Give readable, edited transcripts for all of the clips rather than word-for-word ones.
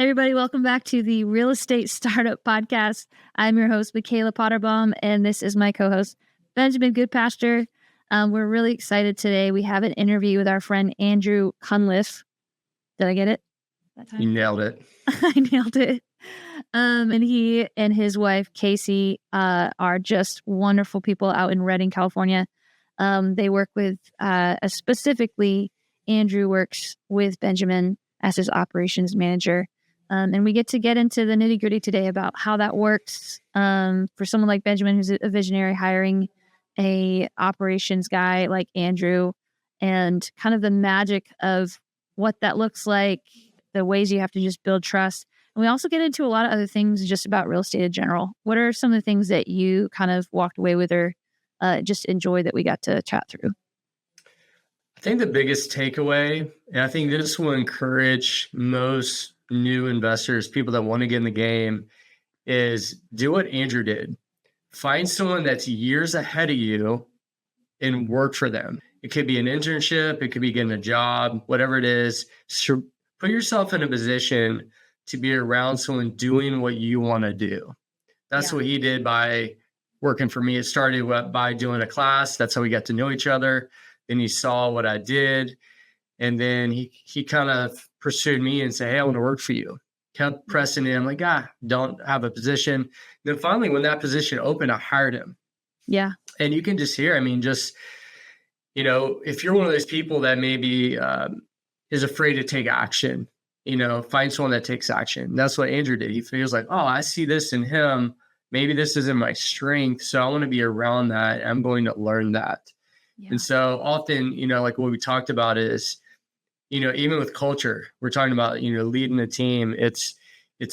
Hey everybody, welcome back to the Real Estate Startup Podcast. I'm your host, Mikayla Potterbaum, and this is my co-host, Benjamin Goodpaster. We're really excited today. We have an interview with our friend, Andrew Cunliffe. Did I get it that time? You nailed it. I nailed it. And he and his wife, Casey, are just wonderful people out in Redding, California. They work with, specifically, Andrew works with Benjamin as his operations manager. And we get into the nitty gritty today about how that works for someone like Benjamin, who's a visionary, hiring a operations guy like Andrew, and kind of the magic of what that looks like, the ways you have to just build trust. And we also get into a lot of other things just about real estate in general. What are some of the things that you kind of walked away with or just enjoy that we got to chat through? I think the biggest takeaway, and I think this will encourage most new investors, people that want to get in the game, is do what Andrew did. Find someone that's years ahead of you and work for them. It could be an internship, it could be getting a job, whatever it is. So put yourself in a position to be around someone doing what you want to do. That's what he did by working for me. It started by doing a class. That's how we got to know each other. Then he saw what I did. And then he kind of pursued me and said, hey, I want to work for you. Kept pressing in. I'm like, don't have a position. Then finally, when that position opened, I hired him. Yeah. And you can just hear, if you're one of those people that maybe is afraid to take action, find someone that takes action. That's what Andrew did. He feels like, I see this in him. Maybe this isn't my strength. So I want to be around that. I'm going to learn that. Yeah. And so often, like what we talked about is, even with culture, we're talking about, leading a team, it's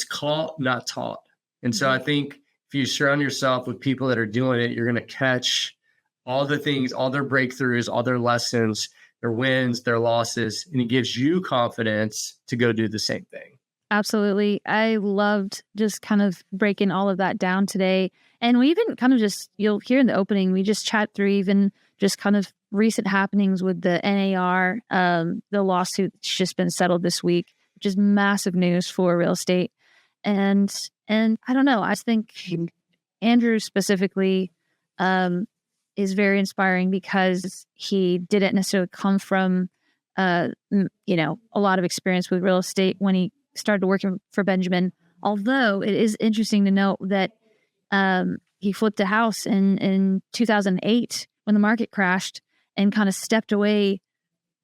caught, not taught. And so I think if you surround yourself with people that are doing it, you're going to catch all the things, all their breakthroughs, all their lessons, their wins, their losses, and it gives you confidence to go do the same thing. Absolutely. I loved just kind of breaking all of that down today. And we even kind of you'll hear in the opening, we just chat through even just kind of recent happenings with the NAR, the lawsuit that's just been settled this week, which is massive news for real estate. And I don't know, I think Andrew specifically is very inspiring because he didn't necessarily come from, a lot of experience with real estate when he started working for Benjamin. Although it is interesting to note that he flipped a house in 2008 when the market crashed and kind of stepped away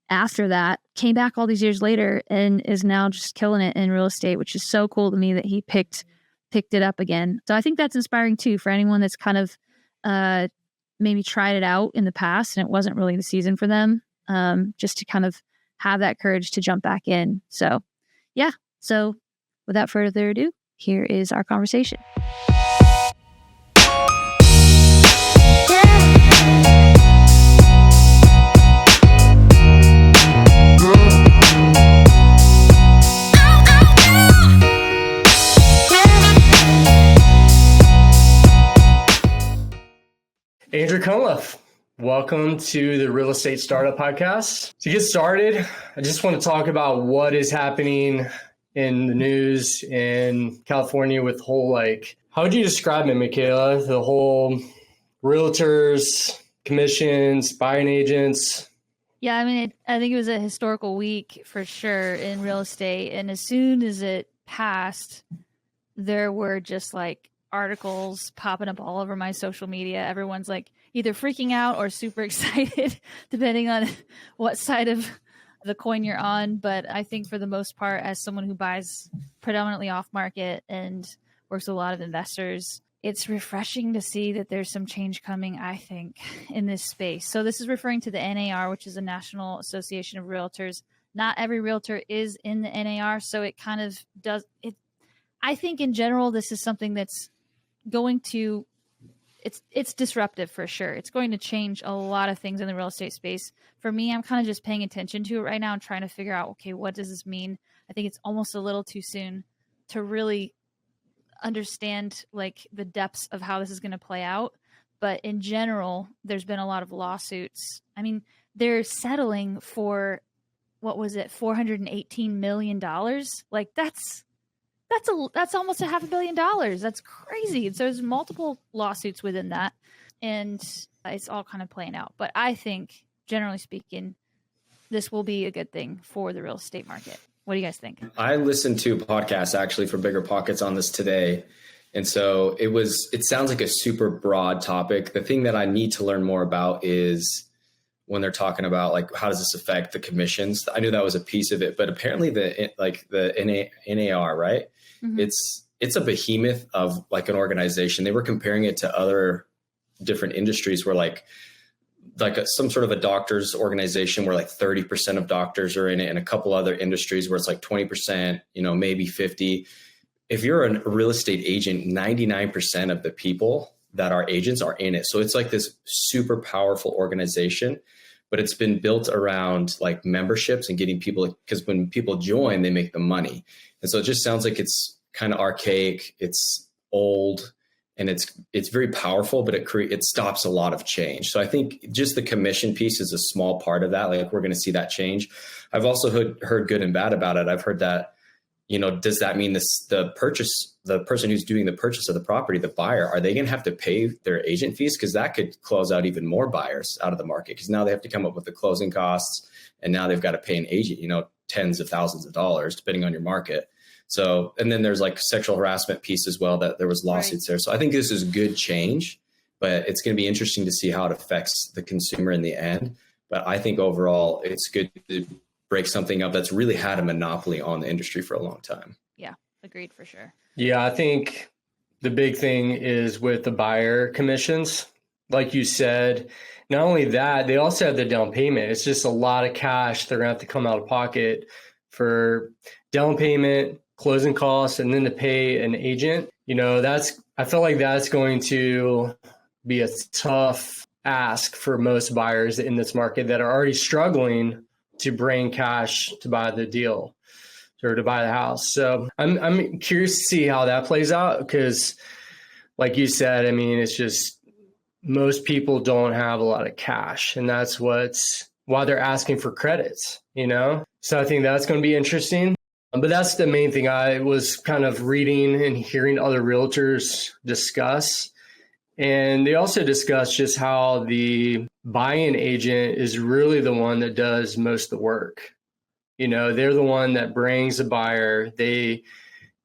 after that, came back all these years later and is now just killing it in real estate, which is so cool to me that he picked it up again. So I think that's inspiring too for anyone that's kind of maybe tried it out in the past and it wasn't really the season for them, just to kind of have that courage to jump back in. So yeah. So without further ado, here is our conversation. Andrew Cunliffe, welcome to the Real Estate Startup Podcast. To get started, I just want to talk about what is happening in the news in California with the whole, how would you describe it, Mikayla? The whole realtors, commissions, buying agents. Yeah, I mean, I think it was a historical week for sure in real estate. And as soon as it passed, there were just articles popping up all over my social media. Everyone's either freaking out or super excited, depending on what side of the coin you're on. But I think for the most part, as someone who buys predominantly off market and works with a lot of investors, it's refreshing to see that there's some change coming, I think, in this space. So this is referring to the NAR, which is the National Association of Realtors. Not every realtor is in the NAR, so it kind of does it. I think in general, this is something that's going to, it's disruptive for sure. It's going to change a lot of things in the real estate space. For me, I'm kind of just paying attention to it right now and trying to figure out, okay, what does this mean? I think it's almost a little too soon to really understand the depths of how this is going to play out. But in general, there's been a lot of lawsuits. I mean, they're settling for, what was it, $418 million? That's That's almost $500 million. That's crazy. So there's multiple lawsuits within that, and it's all kind of playing out. But I think, generally speaking, this will be a good thing for the real estate market. What do you guys think? I listened to a podcast actually for Bigger Pockets on this today. And so it sounds like a super broad topic. The thing that I need to learn more about is when they're talking about like, how does this affect the commissions? I knew that was a piece of it, but apparently the NAR, right? Mm-hmm. It's a behemoth of like an organization. They were comparing it to other different industries where like some sort of a doctor's organization where like 30% of doctors are in it, and a couple other industries where it's like 20%, maybe 50. If you're a real estate agent, 99% of the people that are agents are in it. So it's like this super powerful organization, but it's been built around like memberships and getting people, because when people join, they make the money. And so it just sounds like it's kind of archaic, it's old, and it's very powerful, but it stops a lot of change. So I think just the commission piece is a small part of that. Like we're going to see that change. I've also heard good and bad about it. I've heard that, does that mean the person who's doing the purchase of the property, the buyer, are they going to have to pay their agent fees? Because that could close out even more buyers out of the market, because now they have to come up with the closing costs, and now they've got to pay an agent, tens of thousands of dollars, depending on your market. So, and then there's like sexual harassment piece as well, that there was lawsuits there. So I think this is good change, but it's going to be interesting to see how it affects the consumer in the end. But I think overall it's good to break something up that's really had a monopoly on the industry for a long time. Yeah, agreed for sure. Yeah, I think the big thing is with the buyer commissions. Like you said, not only that, they also have the down payment. It's just a lot of cash they're going to have to come out of pocket for down payment, closing costs, and then to pay an agent. I feel like that's going to be a tough ask for most buyers in this market that are already struggling to bring cash to buy the deal or to buy the house. So I'm curious to see how that plays out, because like you said, it's just most people don't have a lot of cash, and that's why they're asking for credits, So I think that's going to be interesting. But that's the main thing I was kind of reading and hearing other realtors discuss. And they also discussed just how the buy-in agent is really the one that does most of the work. They're the one that brings a buyer. They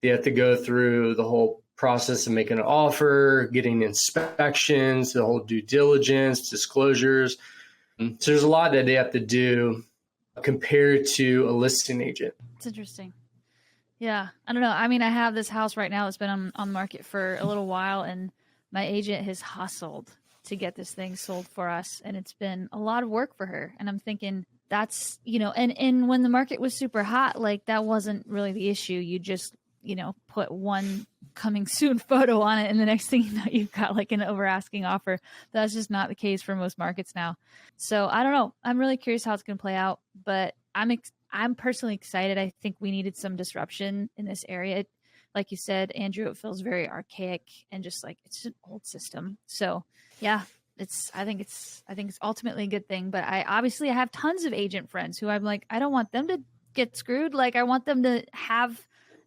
have to go through the whole process of making an offer, getting inspections, the whole due diligence, disclosures. So there's a lot that they have to do compared to a listing agent. It's interesting. Yeah. I don't know. I have this house right now that's been on the market for a little while, and my agent has hustled to get this thing sold for us. And it's been a lot of work for her. And I'm thinking that's, and when the market was super hot, like that wasn't really the issue. You just, put one coming soon photo on it, and the next thing you know, you've got like an over asking offer. That's just not the case for most markets now. So I don't know. I'm really curious how it's going to play out, but I'm personally excited. I think we needed some disruption in this area. Like you said, Andrew, it feels very archaic and just like it's an old system. So yeah, I think it's ultimately a good thing. But I have tons of agent friends who I'm like, I don't want them to get screwed. Like I want them to have,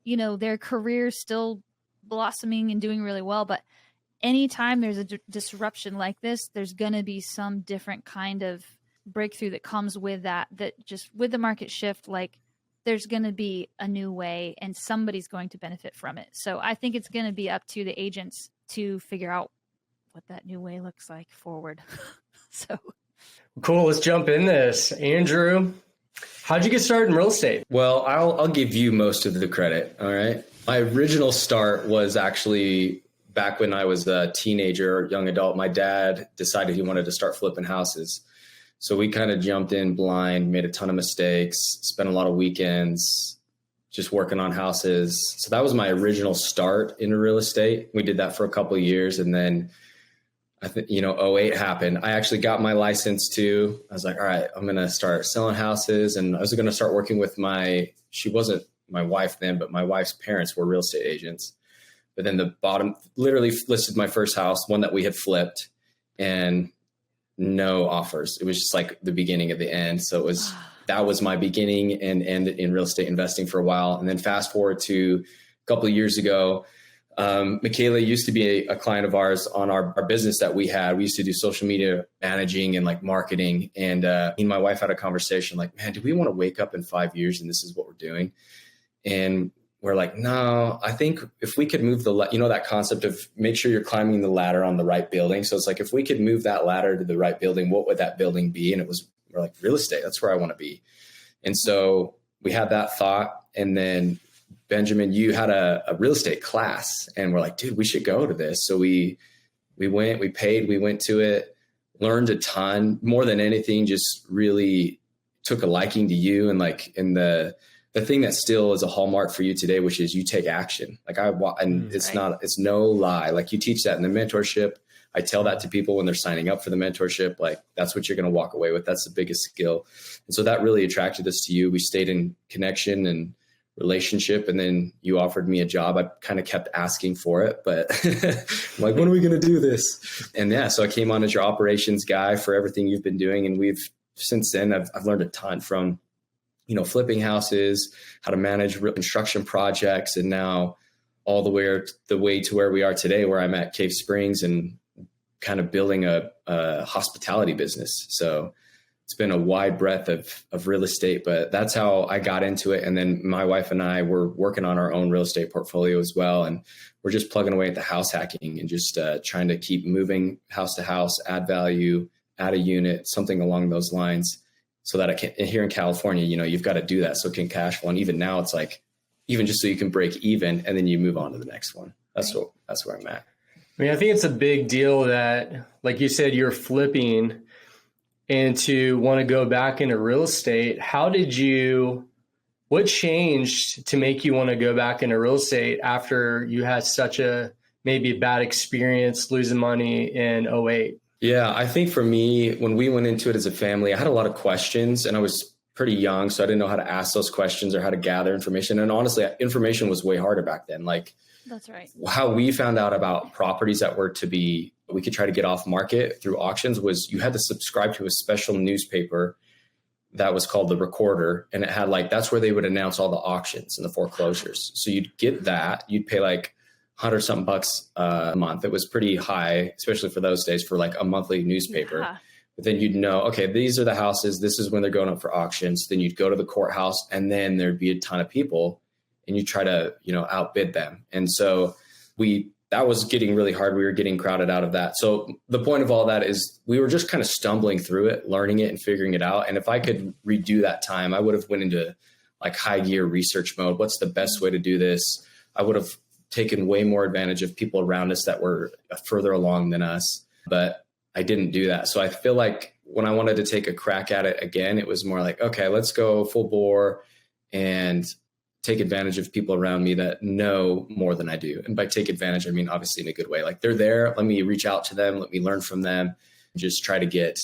their career still blossoming and doing really well. But anytime there's a disruption like this, there's going to be some different kind of breakthrough that comes with that just with the market shift, like there's going to be a new way and somebody's going to benefit from it. So I think it's going to be up to the agents to figure out what that new way looks like forward. So cool. Let's jump in this. Andrew, how'd you get started in real estate? Well, I'll give you most of the credit. All right. My original start was actually back when I was a teenager or young adult. My dad decided he wanted to start flipping houses. So we kind of jumped in blind, made a ton of mistakes, spent a lot of weekends just working on houses. So that was my original start in real estate. We did that for a couple of years. And then I think, '08 happened. I actually got my license too. I was like, all right, I'm going to start selling houses. And I was going to start working with she wasn't my wife then, but my wife's parents were real estate agents. But then the bottom literally listed my first house, one that we had flipped, and no offers. It was just like the beginning of the end. So that was my beginning and end in real estate investing for a while. And then fast forward to couple of years ago, Mikayla used to be a client of ours on our business that we had. We used to do social media managing and like marketing. And me and my wife had a conversation like, man, do we want to wake up in 5 years and this is what we're doing? And we're like, no, I think if we could move that concept of make sure you're climbing the ladder on the right building. So it's like, if we could move that ladder to the right building, what would that building be? And we're like, real estate, that's where I want to be. And so we had that thought. And then Benjamin, you had a real estate class and we're like, dude, we should go to this. So we went, we paid, we went to it, learned a ton. More than anything, just really took a liking to you. And like the thing that still is a hallmark for you today, which is you take action. Like it's no lie. Like you teach that in the mentorship. I tell that to people when they're signing up for the mentorship, like that's what you're going to walk away with. That's the biggest skill. And so that really attracted us to you. We stayed in connection and relationship. And then you offered me a job. I kind of kept asking for it, but I'm like, when are we going to do this? And yeah, so I came on as your operations guy for everything you've been doing. And since then I've learned a ton from, flipping houses, how to manage construction projects, and now all the way to where we are today, where I'm at Cave Springs and kind of building a hospitality business. So it's been a wide breadth of real estate, but that's how I got into it. And then my wife and I were working on our own real estate portfolio as well. And we're just plugging away at the house hacking and just trying to keep moving house to house, add value, add a unit, something along those lines. So that here in California, you've got to do that so it can cash flow. And even now it's like, even just so you can break even and then you move on to the next one. That's where I'm at. I mean, I think it's a big deal that, like you said, you're flipping and to want to go back into real estate. What changed to make you want to go back into real estate after you had such a maybe bad experience losing money in 2008? Yeah, I think for me, when we went into it as a family, I had a lot of questions and I was pretty young, so I didn't know how to ask those questions or how to gather information. And honestly, information was way harder back then. Like, that's right. How we found out about properties that we could try to get off market through auctions was you had to subscribe to a special newspaper that was called The Recorder. And it had that's where they would announce all the auctions and the foreclosures. So you'd get that, you'd pay $100-something bucks a month. It was pretty high, especially for those days, for a monthly newspaper. Yeah. But then you'd know, okay, these are the houses. This is when they're going up for auctions. Then you'd go to the courthouse and then there'd be a ton of people and you try to, outbid them. And so that was getting really hard. We were getting crowded out of that. So the point of all that is we were just kind of stumbling through it, learning it and figuring it out. And if I could redo that time, I would have went into high gear research mode. What's the best way to do this? I would have taken way more advantage of people around us that were further along than us, but I didn't do that. So I feel like when I wanted to take a crack at it again, it was more okay, let's go full bore and take advantage of people around me that know more than I do. And by take advantage, I mean, obviously in a good way. They're there, let me reach out to them, let me learn from them, just try to get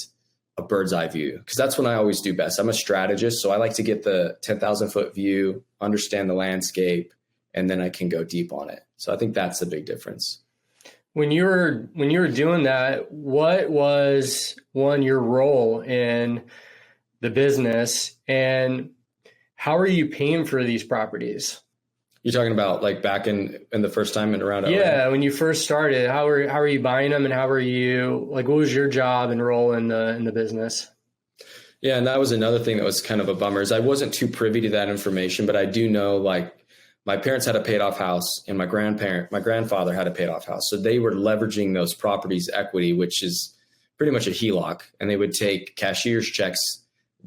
a bird's eye view. Cause that's when I always do best. I'm a strategist. So I like to get the 10,000 foot view, understand the landscape, and then I can go deep on it. So I think that's the big difference. When you were doing that, what was your role in the business and how are you paying for these properties? You're talking about back in the first time and around LA? Yeah, when you first started, how are you buying them and how are you what was your job and role in the business? Yeah, and that was another thing that was kind of a bummer is I wasn't too privy to that information, but I do know my parents had a paid off house and my grandfather had a paid off house. So they were leveraging those properties equity, which is pretty much a HELOC. And they would take cashier's checks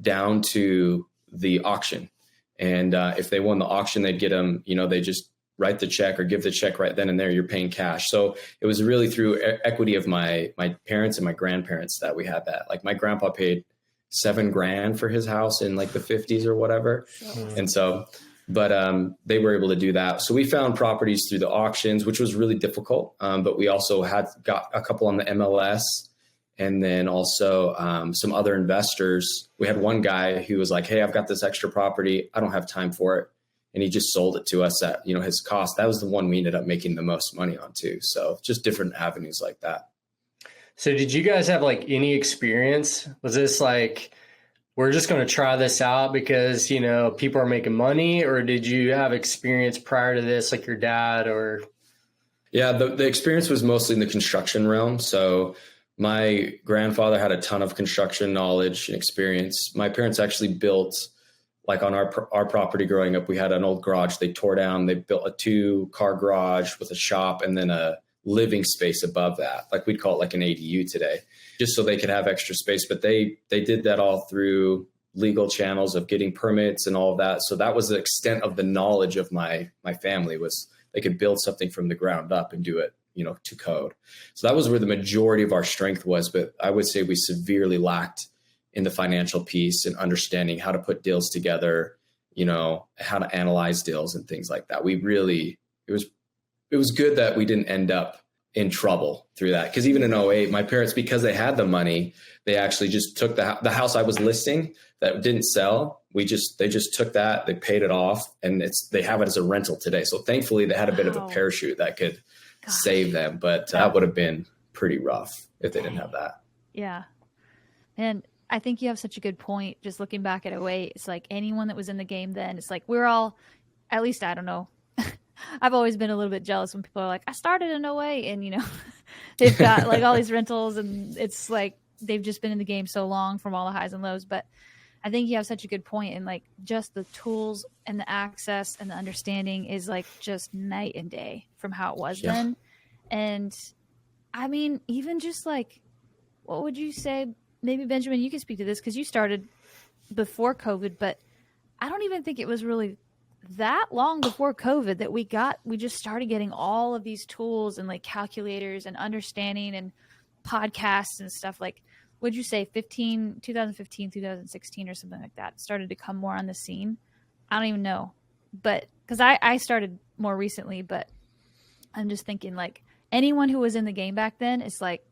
down to the auction. And if they won the auction, they'd get them, they just write the check or give the check right then and there, you're paying cash. So it was really through equity of my parents and my grandparents that we had that. My grandpa paid $7,000 for his house in the 50s or whatever. And so, but they were able to do that. So we found properties through the auctions, which was really difficult. But we also got a couple on the MLS and then also some other investors. We had one guy who was like, hey, I've got this extra property. I don't have time for it. And he just sold it to us at, his cost. That was the one we ended up making the most money on too. So just different avenues like that. So did you guys have any experience? Was this we're just going to try this out because, people are making money? Or did you have experience prior to this, like your dad or? Yeah, the experience was mostly in the construction realm. So my grandfather had a ton of construction knowledge and experience. My parents actually built, like on our property growing up, we had an old garage they tore down. They built a 2-car garage with a shop and then a living space above that. Like we'd call it like an ADU today, just so they could have extra space. But they did that all through legal channels of getting permits and all of that. So that was the extent of the knowledge of my family, was they could build something from the ground up and do it, to code. So that was where the majority of our strength was. But I would say we severely lacked in the financial piece and understanding how to put deals together, how to analyze deals and things like that. It was good that we didn't end up in trouble through that. Because even in 2008, my parents, because they had the money, they actually just took the house I was listing that didn't sell. They just took that, they paid it off, and they have it as a rental today. So thankfully they had a bit of a parachute that could save them, but that would have been pretty rough if they didn't have that. Yeah. And I think you have such a good point. Just looking back at 2008, it's like anyone that was in the game then, it's like we're all, at least I don't know. I've always been a little bit jealous when people are like, I started in 2008 and, they've got like all these rentals and it's like they've just been in the game so long from all the highs and lows. But I think you have such a good point, and like just the tools and the access and the understanding is like just night and day from how it was then. And I mean, even just like, what would you say? Maybe Benjamin, you can speak to this because you started before COVID, but I don't even think it was really that long before COVID that we just started getting all of these tools and like calculators and understanding and podcasts and stuff. Like, would you say 2015, 2016 or something like that started to come more on the scene? I don't even know, but because I started more recently, but I'm just thinking like anyone who was in the game back then, it's like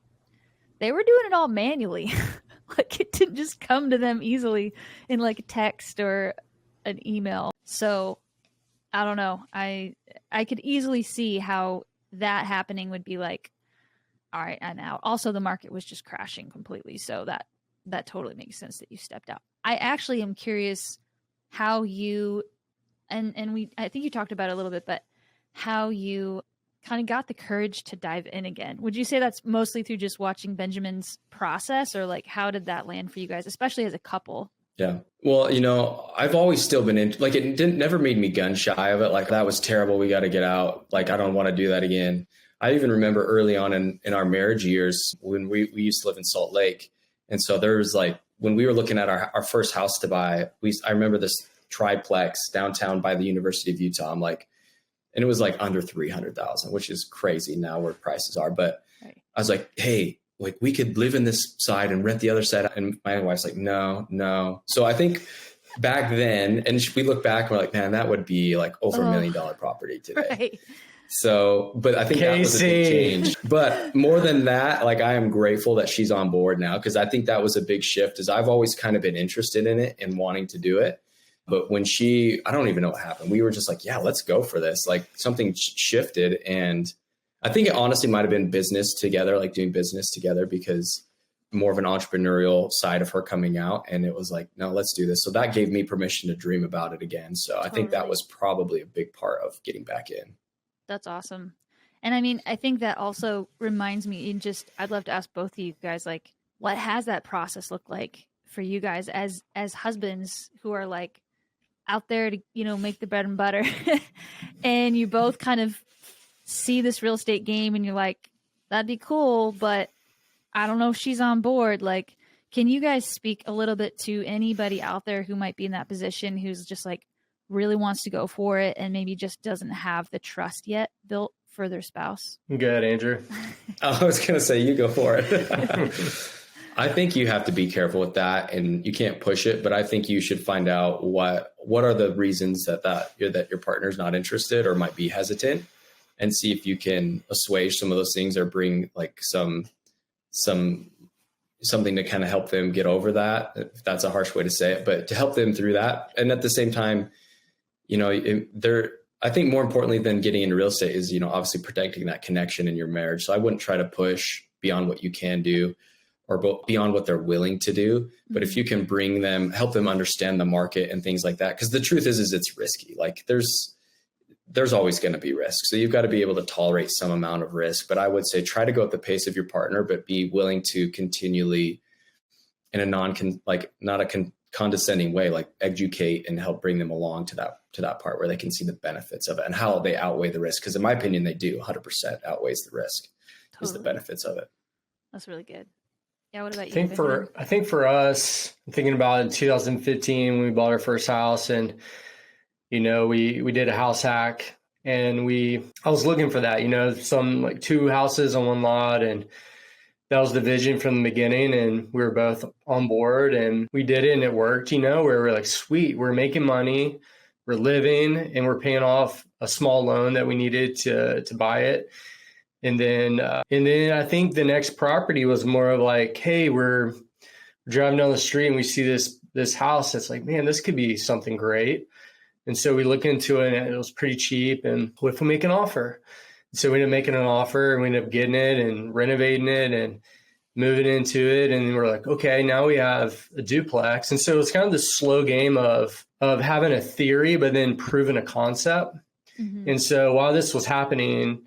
they were doing it all manually. Like it didn't just come to them easily in like a text or an email. So I don't know. I could easily see how that happening would be like, all right, and now also the market was just crashing completely. So that totally makes sense that you stepped out. I actually am curious how you, and I think you talked about it a little bit, but how you kind of got the courage to dive in again. Would you say that's mostly through just watching Benjamin's process, or like how did that land for you guys, especially as a couple? Yeah. Well, I've always still been in, like, it never made me gun shy of it. Like, that was terrible. We got to get out. Like, I don't want to do that again. I even remember early on in our marriage years when we used to live in Salt Lake. And so there was like, when we were looking at our first house to buy, I remember this triplex downtown by the University of Utah. I'm like, and it was like under 300,000, which is crazy now where prices are. But right. I was like, hey, like we could live in this side and rent the other side. And my wife's like, no. So I think back then, and we look back and we're like, man, that would be like over $1 million property today. Right. So, but I think that was a big change. But more than that, like I am grateful that she's on board now, because I think that was a big shift, is I've always kind of been interested in it and wanting to do it. But when I don't even know what happened. We were just like, yeah, let's go for this. Like something shifted. And I think it honestly might've been business together, like doing business together, because more of an entrepreneurial side of her coming out. And it was like, no, let's do this. So that gave me permission to dream about it again. So totally. I think that was probably a big part of getting back in. That's awesome. And I mean, I think that also reminds me, I'd love to ask both of you guys, like, what has that process looked like for you guys as husbands who are like out there to, make the bread and butter and you both kind of see this real estate game and you're like, that'd be cool, but I don't know if she's on board. Like, can you guys speak a little bit to anybody out there who might be in that position, who's just like really wants to go for it and maybe just doesn't have the trust yet built for their spouse? Good, Andrew. I was going to say, you go for it. I think you have to be careful with that, and you can't push it, but I think you should find out what are the reasons that your partner's not interested or might be hesitant, and see if you can assuage some of those things or bring like something to kind of help them get over that. If that's a harsh way to say it, but to help them through that. And at the same time, I think more importantly than getting into real estate is, obviously protecting that connection in your marriage. So I wouldn't try to push beyond what you can do. or beyond what they're willing to do. But if you can bring them, help them understand the market and things like that, because the truth is it's risky. Like there's always going to be risk. So you've got to be able to tolerate some amount of risk. But I would say try to go at the pace of your partner, but be willing to continually, in a not a condescending way, like educate and help bring them along to that part where they can see the benefits of it and how they outweigh the risk. Because in my opinion, they do 100% outweighs the risk. Totally. Is the benefits of it. That's really good. Yeah. What about you? I think for us, I'm thinking about in 2015 when we bought our first house, and we did a house hack, and I was looking for that, some like 2 houses on one lot, and that was the vision from the beginning, and we were both on board, and we did it, and it worked. We were like, sweet, we're making money, we're living, and we're paying off a small loan that we needed to buy it. And then I think the next property was more of like, hey, we're driving down the street and we see this house. It's like, man, this could be something great. And so we look into it, and it was pretty cheap. And what if we make an offer? So we ended up making an offer, and we ended up getting it and renovating it and moving into it. And we're like, okay, now we have a duplex. And so it's kind of this slow game of having a theory, but then proving a concept. Mm-hmm. And so while this was happening,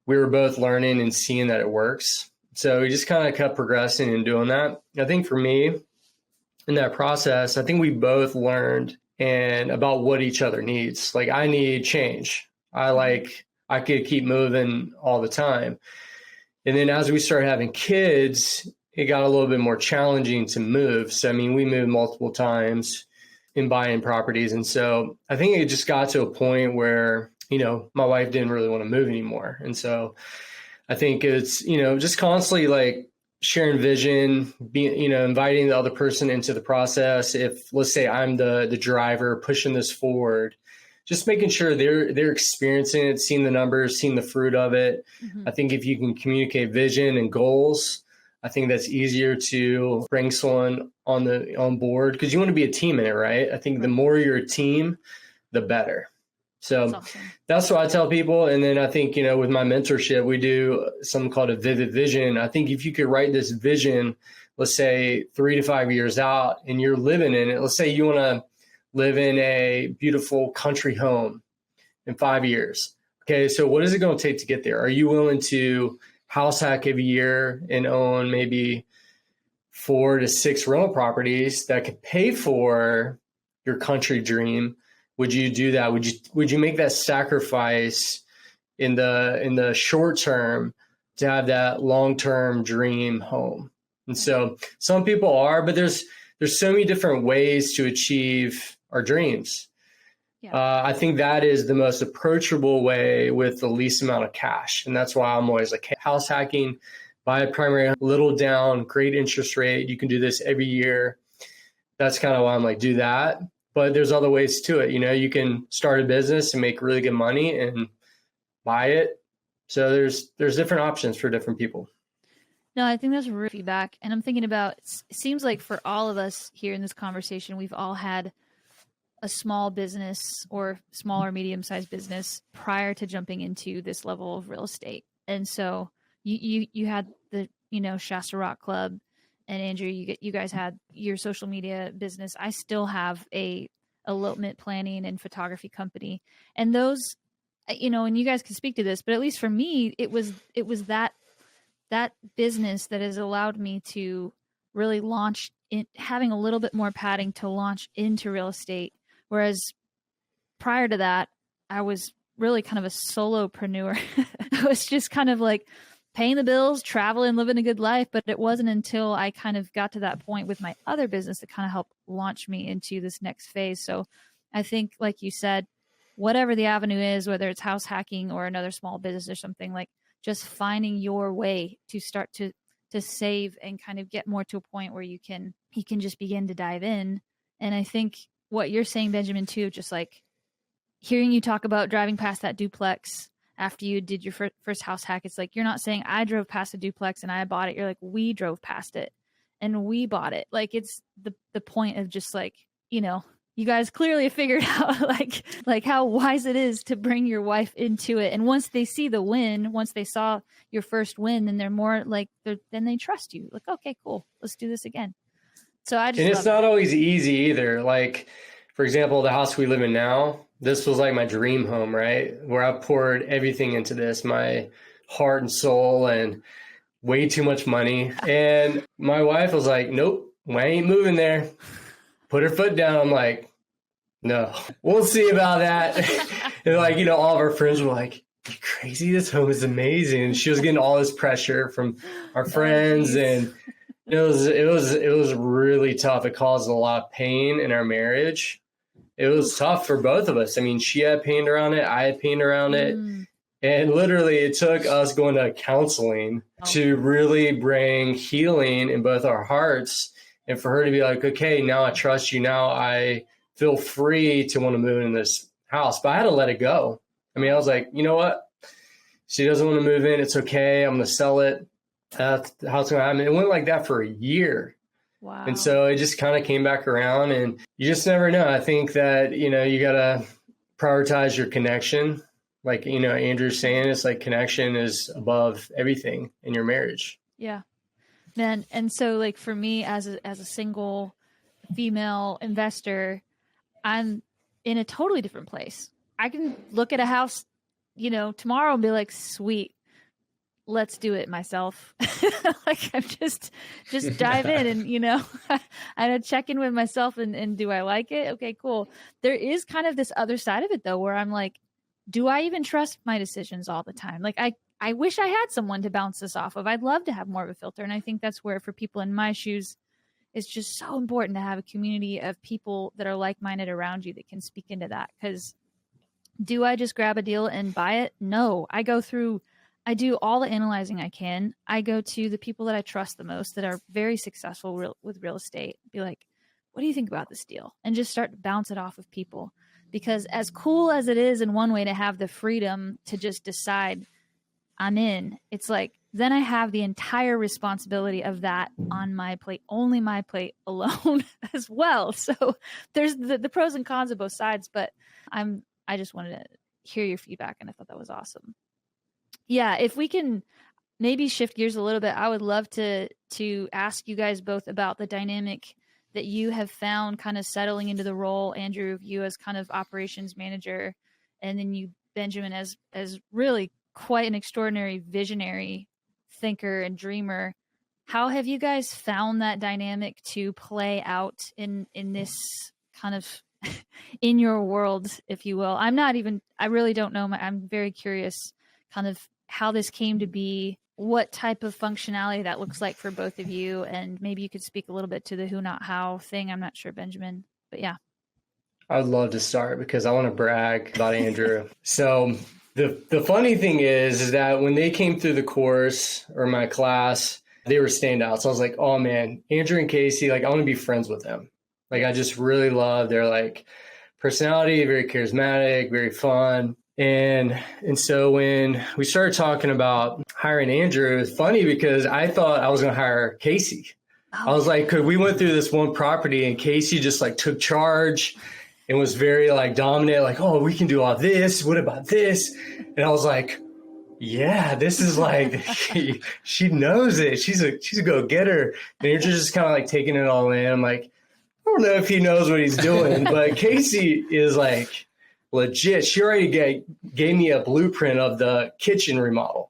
we were both learning and seeing that it works. So we just kind of kept progressing and doing that. I think for me, in that process, I think we both learned and about what each other needs. Like, I need change. I could keep moving all the time. And then as we started having kids, it got a little bit more challenging to move. So, we moved multiple times in buying properties. And so I think it just got to a point where, my wife didn't really want to move anymore. And so I think it's, just constantly like sharing vision, being, inviting the other person into the process. If, let's say, I'm the driver pushing this forward, just making sure they're experiencing it, seeing the numbers, seeing the fruit of it. Mm-hmm. I think if you can communicate vision and goals, I think that's easier to bring someone on board, because you want to be a team in it, right? I think the more you're a team, the better. So that's what I tell people. And then I think, with my mentorship, we do something called a vivid vision. I think if you could write this vision, let's say 3 to 5 years out, and you're living in it, let's say you want to live in a beautiful country home in 5 years. Okay, so what is it going to take to get there? Are you willing to house hack every year and own maybe 4 to 6 rental properties that could pay for your country dream? Would you do that? Would you make that sacrifice in the short term to have that long-term dream home? And so some people are, but there's so many different ways to achieve our dreams. Yeah. I think that is the most approachable way with the least amount of cash. And that's why I'm always like, hey, house hacking, buy a primary, little down, great interest rate. You can do this every year. That's kind of why I'm like, do that. But there's other ways to it. You can start a business and make really good money and buy it. So there's different options for different people. No, I think that's real feedback. And I'm thinking about, it seems like for all of us here in this conversation, we've all had a small business or small or medium-sized business prior to jumping into this level of real estate. And so you had the, Shasta Rock Club, and Andrew, you guys had your social media business. I still have a elopement planning and photography company. And those, and you guys can speak to this, but at least for me, it was that business that has allowed me to really launch in, having a little bit more padding to launch into real estate. Whereas prior to that, I was really kind of a solopreneur. I was just kind of like paying the bills, traveling, living a good life. But it wasn't until I kind of got to that point with my other business that kind of helped launch me into this next phase. So I think, like you said, whatever the avenue is, whether it's house hacking or another small business or something, like just finding your way to start to save and kind of get more to a point where you can just begin to dive in. And I think what you're saying, Benjamin, too, just like hearing you talk about driving past that duplex after you did your first house hack, it's like, you're not saying I drove past a duplex and I bought it. You're like, we drove past it and we bought it. Like, it's the point of just like, you guys clearly figured out like how wise it is to bring your wife into it. And once they see the win, once they saw your first win, then they're more like, then they trust you. Like, okay, cool, let's do this again. So I just, and it's not always easy either. Like, for example, the house we live in now, this was like my dream home, right? Where I poured everything into this, my heart and soul, and way too much money. And my wife was like, nope, I ain't moving there. Put her foot down. I'm like, no, we'll see about that. And like, all of our friends were like, you crazy? This home is amazing. And she was getting all this pressure from our friends. And it was really tough. It caused a lot of pain in our marriage. It was tough for both of us. I mean, she had pain around it. I had pain around it. And literally it took us going to counseling to really bring healing in both our hearts. And for her to be like, okay, now I trust you. Now I feel free to want to move in this house. But I had to let it go. I mean, I was like, you know what? She doesn't want to move in. It's okay. I'm going to sell it. That's how it's going to happen. It went like that for a year. Wow. And so it just kind of came back around, and you just never know. I think that, you got to prioritize your connection. Like, Andrew's saying, it's like connection is above everything in your marriage. Yeah. Man, and so like for me as a single female investor, I'm in a totally different place. I can look at a house, tomorrow and be like, sweet, let's do it myself. Like I'm just dive in and, I check in with myself and do I like it? Okay, cool. There is kind of this other side of it though, where I'm like, do I even trust my decisions all the time? Like I wish I had someone to bounce this off of. I'd love to have more of a filter. And I think that's where for people in my shoes, it's just so important to have a community of people that are like-minded around you that can speak into that. Because do I just grab a deal and buy it? No, I do all the analyzing I can. I go to the people that I trust the most that are very successful with real estate. Be like, what do you think about this deal? And just start to bounce it off of people. Because as cool as it is in one way to have the freedom to just decide I'm in, it's like, then I have the entire responsibility of that on my plate, only my plate alone as well. So there's the pros and cons of both sides, but I just wanted to hear your feedback, and I thought that was awesome. Yeah, if we can maybe shift gears a little bit, I would love to ask you guys both about the dynamic that you have found kind of settling into the role, Andrew, you as kind of operations manager, and then you, Benjamin, as really quite an extraordinary visionary thinker and dreamer. How have you guys found that dynamic to play out in this kind of in your world, if you will? I really don't know. I'm very curious kind of how this came to be, what type of functionality that looks like for both of you. And maybe you could speak a little bit to the who, not how thing. I'm not sure, Benjamin, but yeah. I'd love to start because I want to brag about Andrew. So the funny thing is that when they came through the course or my class, they were standouts. I was like, oh man, Andrew and Casey, like I want to be friends with them. Like I just really love their like personality, very charismatic, very fun. And so when we started talking about hiring Andrew, it's funny because I thought I was going to hire Casey. I was like, cause we went through this one property and Casey just like took charge and was very like dominant, like, oh, we can do all this. What about this? And I was like, yeah, this is like, she knows it. She's a go-getter. And you're just kind of like taking it all in. I'm like, I don't know if he knows what he's doing, but Casey is like legit. She already gave me a blueprint of the kitchen remodel.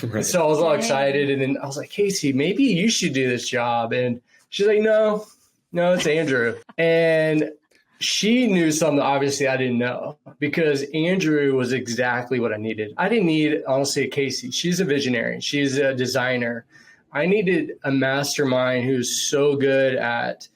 Right. And so I was all excited. And then I was like, Casey, maybe you should do this job. And she's like, no, it's Andrew. And she knew something obviously I didn't know because Andrew was exactly what I needed. I didn't need, honestly, Casey. She's a visionary. She's a designer. I needed a mastermind who's so good at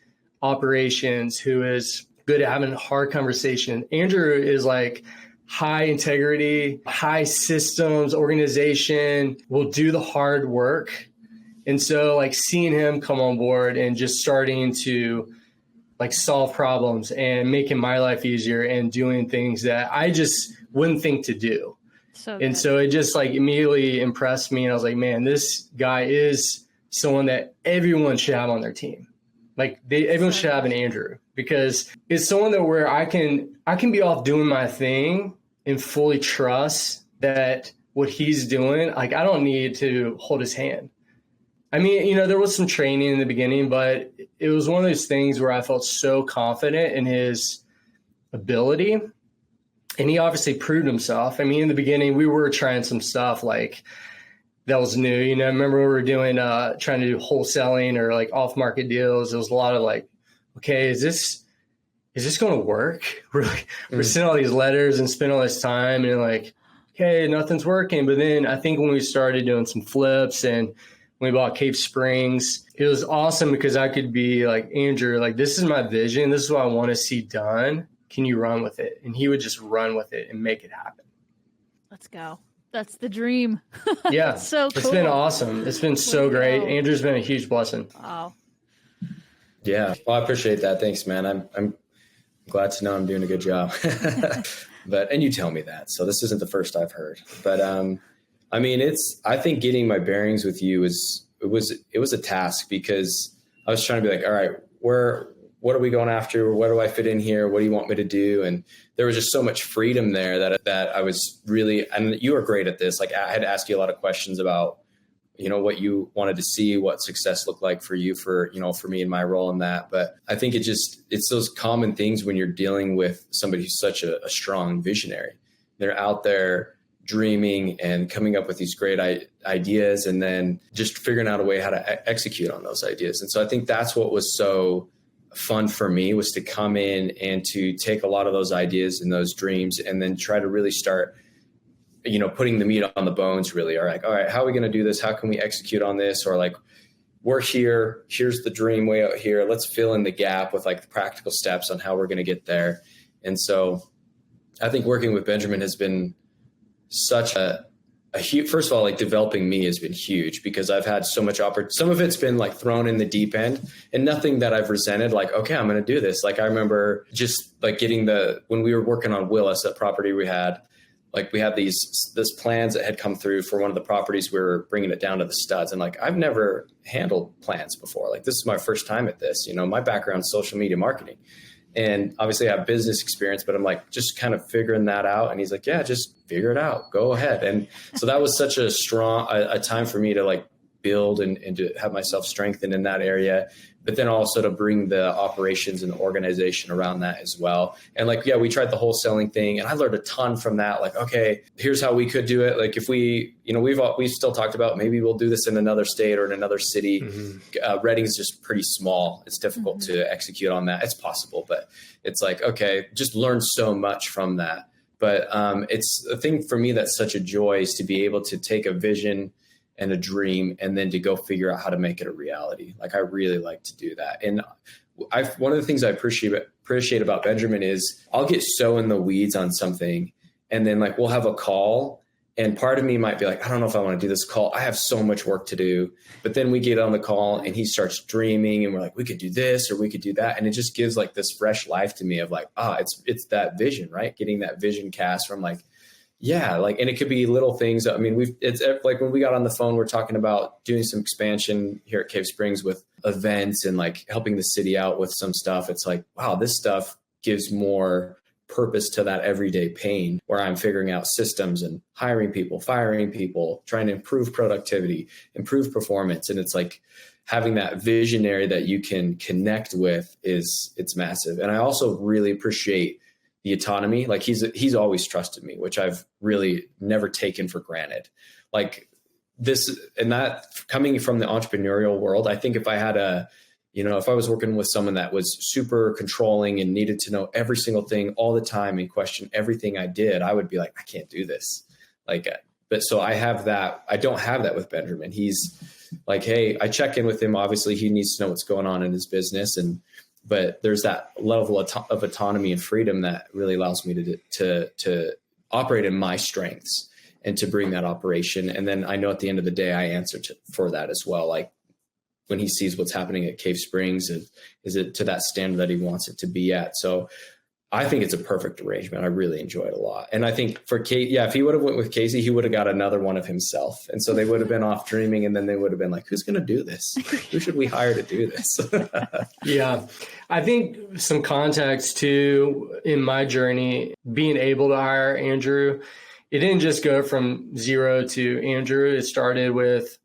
operations, who is good at having a hard conversation. Andrew is like high integrity, high systems, organization, will do the hard work. And so like seeing him come on board and just starting to like solve problems and making my life easier and doing things that I just wouldn't think to do. So it just like immediately impressed me. And I was like, man, this guy is someone that everyone should have on their team. Like everyone should have an Andrew because it's someone that where I can be off doing my thing and fully trust that what he's doing, like I don't need to hold his hand. I mean, you know, there was some training in the beginning, but it was one of those things where I felt so confident in his ability. And he obviously proved himself. I mean, in the beginning, we were trying some stuff like that was new. You know, I remember we were doing, trying to do wholesaling or like off market deals. There was a lot of like, okay, is this going to work? We're sending all these letters and spending all this time and like, okay, nothing's working. But then I think when we started doing some flips and when we bought Cave Springs, it was awesome because I could be like, Andrew, like, this is my vision. This is what I want to see done. Can you run with it? And he would just run with it and make it happen. Let's go. That's the dream. Yeah. So cool. It's been awesome. It's been so great. Andrew's been a huge blessing. Wow. Yeah. Well, I appreciate that. Thanks, man. I'm glad to know I'm doing a good job. And you tell me that. So this isn't the first I've heard. But I mean, I think getting my bearings with you it was a task because I was trying to be like, all right, what are we going after? Where do I fit in here? What do you want me to do? And there was just so much freedom there that I was really, and you were great at this. Like I had to ask you a lot of questions about, you know, what you wanted to see, what success looked like for you, for me and my role in that. But I think it's those common things when you're dealing with somebody who's such a strong visionary. They're out there dreaming and coming up with these great ideas and then just figuring out a way how to execute on those ideas. And so I think that's what was so fun for me, was to come in and to take a lot of those ideas and those dreams and then try to really start, you know, putting the meat on the bones really, or like, all right, how are we going to do this? How can we execute on this? Or like, we're here, here's the dream way out here. Let's fill in the gap with like the practical steps on how we're going to get there. And so I think working with Benjamin has been such a huge, first of all, like developing me has been huge because I've had so much some of it's been like thrown in the deep end and nothing that I've resented, like, okay, I'm going to do this. Like I remember just like when we were working on Willis, that property we had these plans that had come through for one of the properties. We were bringing it down to the studs. And like, I've never handled plans before. Like this is my first time at this, you know, my background's social media marketing. And obviously I have business experience, but I'm like, just kind of figuring that out. And he's like, yeah, just figure it out. Go ahead. And so that was such a strong, a time for me to like build and to have myself strengthened in that area, but then also to bring the operations and the organization around that as well. And like, yeah, we tried the wholesaling thing and I learned a ton from that. Like, okay, here's how we could do it. Like if we, you know, we've still talked about maybe we'll do this in another state or in another city. Mm-hmm. Reading is just pretty small. It's difficult to execute on that. It's possible, but it's like, okay, just learn so much from that. But it's a thing for me that's such a joy is to be able to take a vision and a dream and then to go figure out how to make it a reality. Like I really like to do that. And one of the things I appreciate about Benjamin is I'll get so in the weeds on something and then like we'll have a call and part of me might be like, I don't know if I want to do this call. I have so much work to do. But then we get on the call and he starts dreaming and we're like, we could do this or we could do that. And it just gives like this fresh life to me of like, it's that vision, right? Getting that vision cast from like, yeah, like, and it could be little things. I mean, it's like when we got on the phone, we're talking about doing some expansion here at Cave Springs with events and like helping the city out with some stuff. It's like, wow, this stuff gives more purpose to that everyday pain where I'm figuring out systems and hiring people, firing people, trying to improve productivity, improve performance. And it's like having that visionary that you can connect with it's massive. And I also really appreciate the autonomy. Like he's always trusted me, which I've really never taken for granted. Like this and that coming from the entrepreneurial world, I think if I was working with someone that was super controlling and needed to know every single thing all the time and question everything I did, I would be like, I can't do this. But so I have that. I don't have that with Benjamin. He's like, hey, I check in with him. Obviously he needs to know what's going on in his business. But there's that level of autonomy and freedom that really allows me to operate in my strengths and to bring that operation. And then I know at the end of the day, I answer for that as well. Like when he sees what's happening at Cave Springs, is it to that standard that he wants it to be at? So I think it's a perfect arrangement. I really enjoy it a lot. And I think for Kate, if he would have went with Casey, he would have got another one of himself. And so they would have been off dreaming, and then they would have been like, who's going to do this? Who should we hire to do this? Yeah. I think some context too, in my journey, being able to hire Andrew, it didn't just go from zero to Andrew. It started with,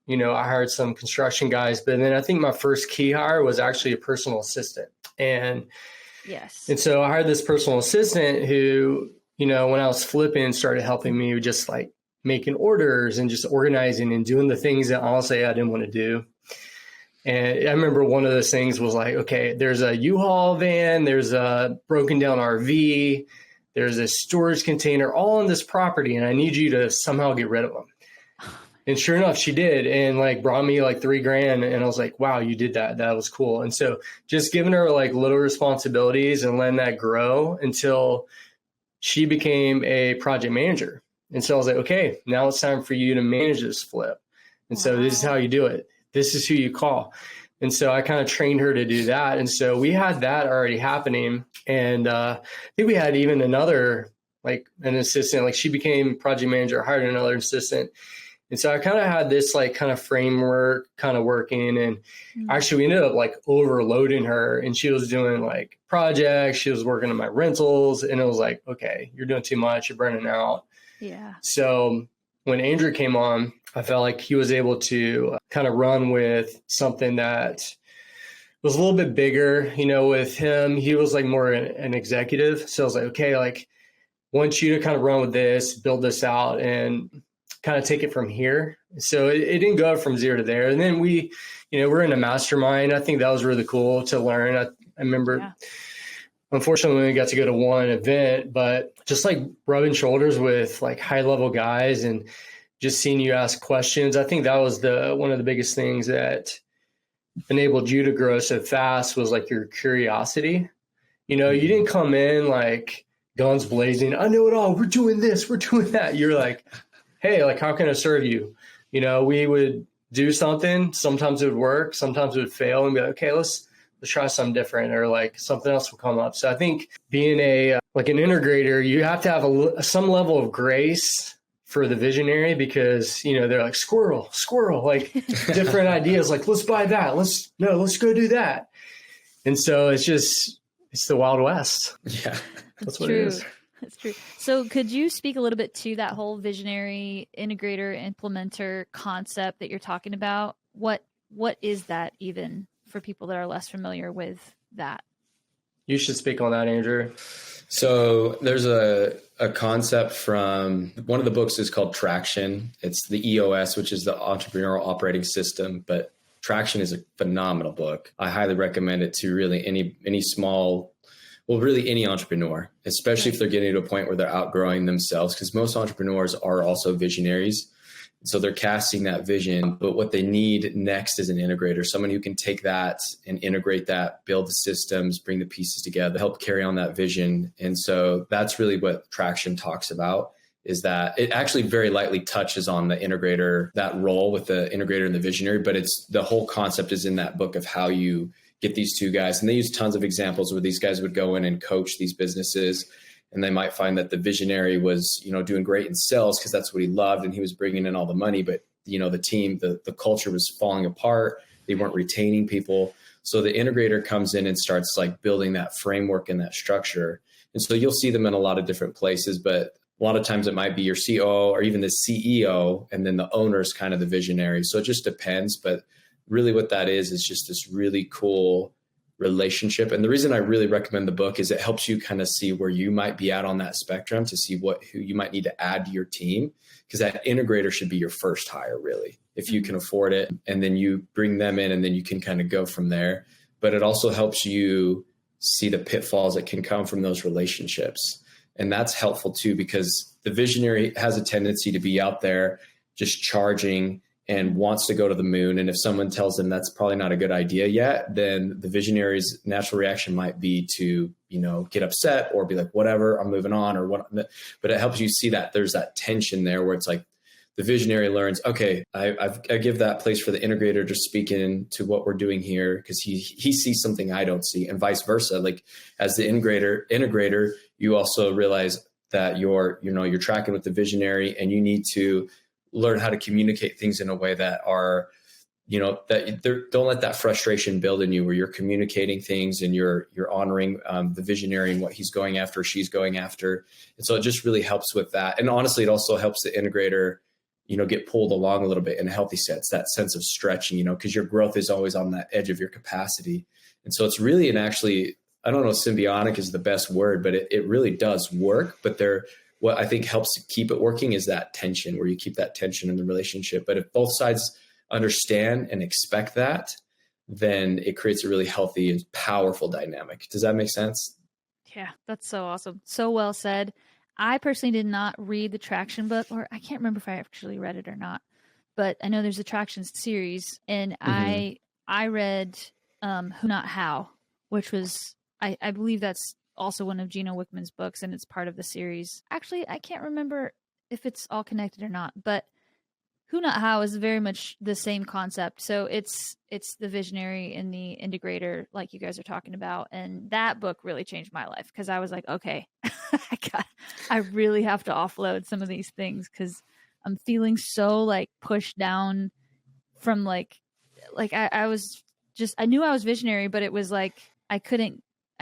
I hired some construction guys, but then I think my first key hire was actually a personal assistant. And so I hired this personal assistant who, when I was flipping, started helping me with just like making orders and just organizing and doing the things that honestly I didn't want to do. And I remember one of those things was like, okay, there's a U-Haul van, there's a broken down RV, there's a storage container all on this property, and I need you to somehow get rid of them. And sure enough, she did, and like brought me like $3,000. And I was like, wow, you did that. That was cool. And so just giving her like little responsibilities and letting that grow until she became a project manager. And so I was like, okay, now it's time for you to manage this flip. And so this is how you do it. This is who you call. And so I kind of trained her to do that. And so we had that already happening. And I think we had even another, like an assistant, like she became project manager, hired another assistant. And so I kind of had this like kind of framework kind of working, and actually we ended up like overloading her, and she was doing like projects. She was working on my rentals, and it was like, okay, you're doing too much. You're burning out. Yeah. So when Andrew came on, I felt like he was able to kind of run with something that was a little bit bigger, with him. He was like more an executive. So I was like, okay, like want you to kind of run with this, build this out, and kind of take it from here. So it didn't go from zero to there. And then we, we're in a mastermind. I think that was really cool to learn. I remember, unfortunately, we got to go to one event, but just like rubbing shoulders with like high level guys and just seeing you ask questions. I think that was one of the biggest things that enabled you to grow so fast was like your curiosity. You didn't come in like guns blazing. I know it all. We're doing this. We're doing that. You're like, hey, like, how can I serve you? We would do something. Sometimes it would work. Sometimes it would fail, and be like, okay, let's try something different, or like something else will come up. So I think being an integrator, you have to have some level of grace for the visionary, because, they're like squirrel, like different ideas. Like, let's buy that. Let's go do that. And so it's the Wild West. Yeah, that's what it is. That's true. So could you speak a little bit to that whole visionary integrator implementer concept that you're talking about? What is that even for people that are less familiar with that? You should speak on that, Andrew. So there's a concept from one of the books is called Traction. It's the EOS, which is the Entrepreneurial Operating System, but Traction is a phenomenal book. I highly recommend it to really any small, really any entrepreneur, especially if they're getting to a point where they're outgrowing themselves, because most entrepreneurs are also visionaries. So they're casting that vision, but what they need next is an integrator, someone who can take that and integrate that, build the systems, bring the pieces together, help carry on that vision. And so that's really what Traction talks about, is that it actually very lightly touches on the integrator, that role with the integrator and the visionary, but it's the whole concept is in that book of how you get these two guys. And they use tons of examples where these guys would go in and coach these businesses, and they might find that the visionary was, doing great in sales because that's what he loved and he was bringing in all the money. But, the team, the culture was falling apart. They weren't retaining people. So the integrator comes in and starts like building that framework and that structure. And so you'll see them in a lot of different places, but a lot of times it might be your COO or even the CEO, and then the owner is kind of the visionary. So it just depends. But really what that is just this really cool relationship. And the reason I really recommend the book is it helps you kind of see where you might be at on that spectrum to see who you might need to add to your team, because that integrator should be your first hire, really, if you can afford it. And then you bring them in and then you can kind of go from there. But it also helps you see the pitfalls that can come from those relationships. And that's helpful too, because the visionary has a tendency to be out there just charging and wants to go to the moon. And if someone tells them that's probably not a good idea yet, then the visionary's natural reaction might be to, get upset or be like, whatever, I'm moving on or what. But it helps you see that there's that tension there where it's like the visionary learns, okay, I give that place for the integrator to speak into what we're doing here because he sees something I don't see, and vice versa. Like as the integrator, you also realize that you're tracking with the visionary, and you need to learn how to communicate things in a way that are, don't let that frustration build in you, where you're communicating things and you're honoring the visionary and what he's going after, she's going after. And so it just really helps with that. And honestly, it also helps the integrator, get pulled along a little bit in a healthy sense, that sense of stretching, because your growth is always on that edge of your capacity. And so it's really I don't know if symbiotic is the best word, but it really does work. But what I think helps to keep it working is that tension, where you keep that tension in the relationship. But if both sides understand and expect that, then it creates a really healthy and powerful dynamic. Does that make sense? Yeah, that's so awesome. So well said. I personally did not read the Traction book, or I can't remember if I actually read it or not, but I know there's a Traction series, and I read Who Not How, which was, I believe that's also one of Gino Wickman's books, and it's part of the series. Actually, I can't remember if it's all connected or not, but Who Not How is very much the same concept. So it's the visionary and the integrator, like you guys are talking about. And that book really changed my life, because I was like, okay, I really have to offload some of these things, because I'm feeling so like pushed down from like I was just, I knew I was visionary, but it was like I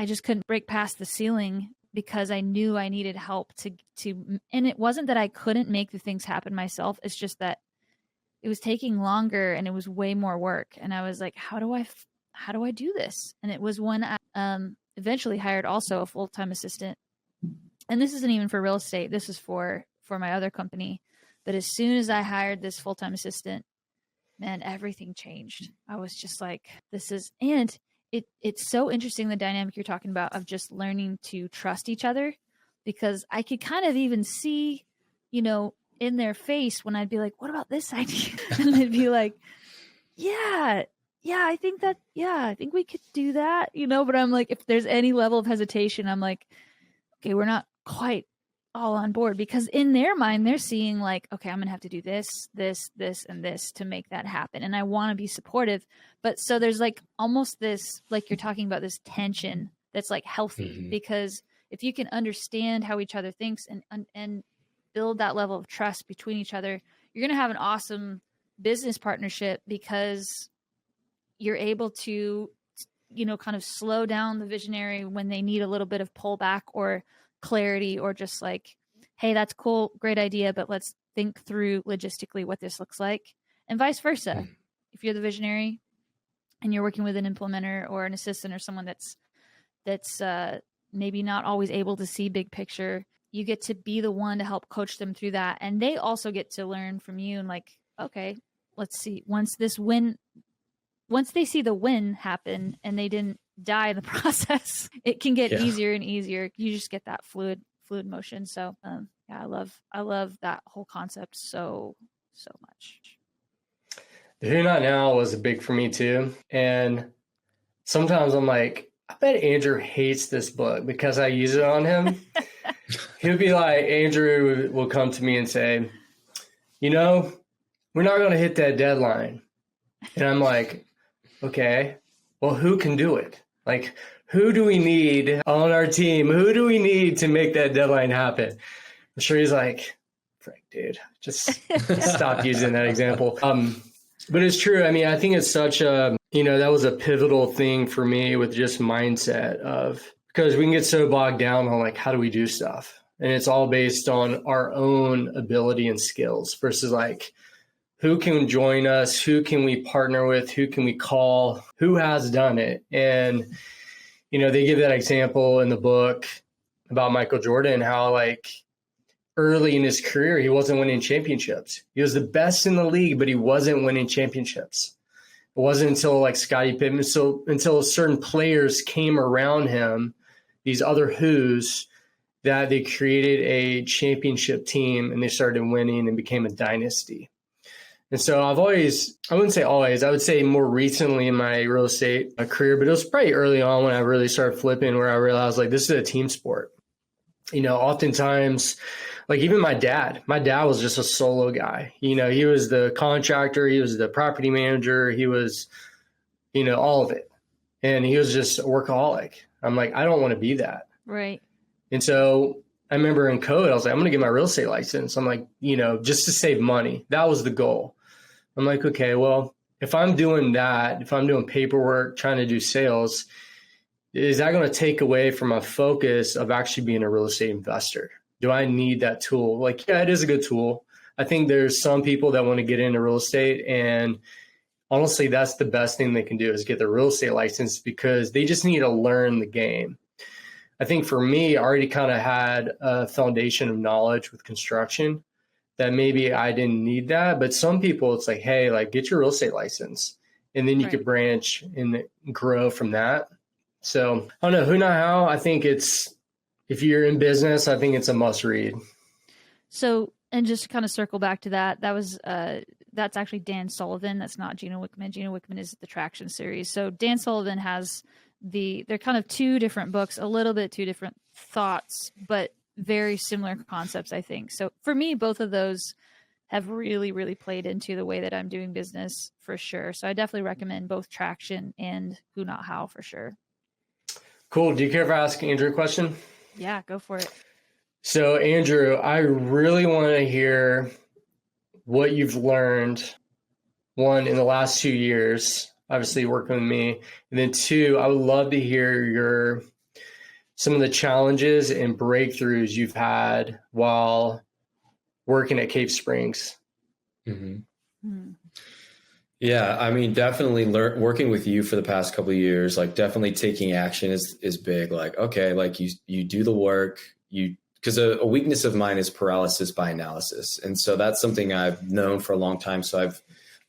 just couldn't break past the ceiling, because I knew I needed help to, and it wasn't that I couldn't make the things happen myself. It's just that it was taking longer and it was way more work. And I was like, how do I do this? And it was when I eventually hired also a full-time assistant. And this isn't even for real estate. This is for my other company. But as soon as I hired this full-time assistant, man, everything changed. I was just like, and it's so interesting, the dynamic you're talking about of just learning to trust each other, because I could kind of even see, in their face when I'd be like, what about this idea? And they'd be like, yeah, I think we could do that, but I'm like, if there's any level of hesitation, I'm like, okay, we're not quite all on board, because in their mind, they're seeing like, okay, I'm going to have to do this, and this to make that happen. And I want to be supportive. But so there's like almost this, like you're talking about, this tension that's like healthy, because if you can understand how each other thinks and build that level of trust between each other, you're going to have an awesome business partnership, because you're able to, kind of slow down the visionary when they need a little bit of pullback or clarity, or just like, hey, that's cool, great idea, but let's think through logistically what this looks like, and vice versa. If you're the visionary and you're working with an implementer or an assistant or someone that's maybe not always able to see big picture, you get to be the one to help coach them through that, and they also get to learn from you. And like, okay, let's see, once they see the win happen and they didn't die in the process, it can get easier and easier. You just get that fluid motion. So I love that whole concept so much. The Who Not Now was big for me too. And sometimes I'm like, I bet Andrew hates this book because I use it on him. He'll be like, Andrew will come to me and say, we're not going to hit that deadline. And I'm like, okay, well, who can do it? Like, who do we need on our team? Who do we need to make that deadline happen? I'm sure he's like, frick, dude, just stop using that example. But it's true. I mean, I think it's such a, that was a pivotal thing for me with just mindset because we can get so bogged down on like, how do we do stuff? And it's all based on our own ability and skills versus like, who can join us? Who can we partner with? Who can we call? Who has done it? And, they give that example in the book about Michael Jordan, how like early in his career, he wasn't winning championships. He was the best in the league, but he wasn't winning championships. It wasn't until like Scottie Pippen, until certain players came around him, these other who's, that they created a championship team and they started winning and became a dynasty. And so I wouldn't say always, I would say more recently in my real estate career, but it was probably early on when I really started flipping, where I realized like, this is a team sport. Oftentimes like even my dad was just a solo guy. He was the contractor, he was the property manager, he was, all of it. And he was just a workaholic. I'm like, I don't want to be that. Right. And so I remember in code, I was like, I'm going to get my real estate license. I'm like, just to save money. That was the goal. I'm like, okay, well, if I'm doing that, if I'm doing paperwork, trying to do sales, is that going to take away from my focus of actually being a real estate investor? Do I need that tool? Like, yeah, it is a good tool. I think there's some people that want to get into real estate, and honestly, that's the best thing they can do is get their real estate license, because they just need to learn the game. I think for me, I already kind of had a foundation of knowledge with construction that maybe I didn't need that. But some people, it's like, hey, like get your real estate license, and then you could branch and grow from that. So I don't know, who, not how. I think if you're in business, I think it's a must read. So, and just to kind of circle back to that, that's actually Dan Sullivan. That's not Gino Wickman. Gino Wickman is the Traction series. So Dan Sullivan has they're kind of two different books, a little bit two different thoughts, but very similar concepts, I think. So for me, both of those have really, really played into the way that I'm doing business for sure. So I definitely recommend both Traction and Who Not How for sure. Cool. Do you care if I ask Andrew a question? Yeah, go for it. So Andrew, I really want to hear what you've learned, one, in the last 2 years, obviously working with me, and then two, I would love to hear some of the challenges and breakthroughs you've had while working at Cave Springs. Mm-hmm. Yeah, I mean, definitely working with you for the past couple of years, like definitely taking action is big. Like, okay, like you do the work, because a weakness of mine is paralysis by analysis. And so that's something I've known for a long time. So I've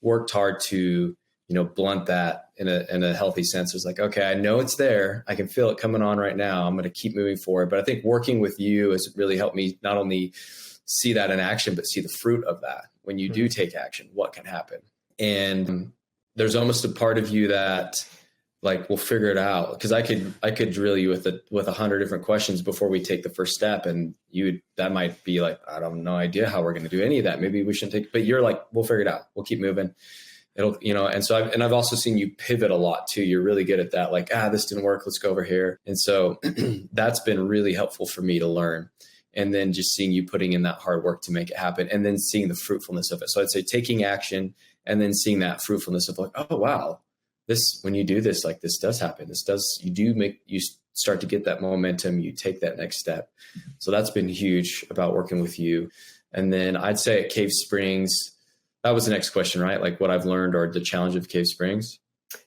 worked hard to, blunt that in a healthy sense. It's like, okay, I know it's there. I can feel it coming on right now. I'm going to keep moving forward. But I think working with you has really helped me not only see that in action, but see the fruit of that. When you do take action, what can happen? And there's almost a part of you that like, we'll figure it out. Because I could drill you with 100 different questions before we take the first step. And that might be like, I don't no idea how we're going to do any of that. Maybe we shouldn't take, but you're like, we'll figure it out. We'll keep moving. It'll, and so I've also seen you pivot a lot too. You're really good at that. Like, this didn't work. Let's go over here. And so that's been really helpful for me to learn. And then just seeing you putting in that hard work to make it happen, and then seeing the fruitfulness of it. So I'd say taking action and then seeing that fruitfulness of like, oh, wow, when you do this, like this does happen. You start to get that momentum, you take that next step. So that's been huge about working with you. And then I'd say at Cave Springs, that was the next question, right? Like what I've learned or the challenge of Cave Springs.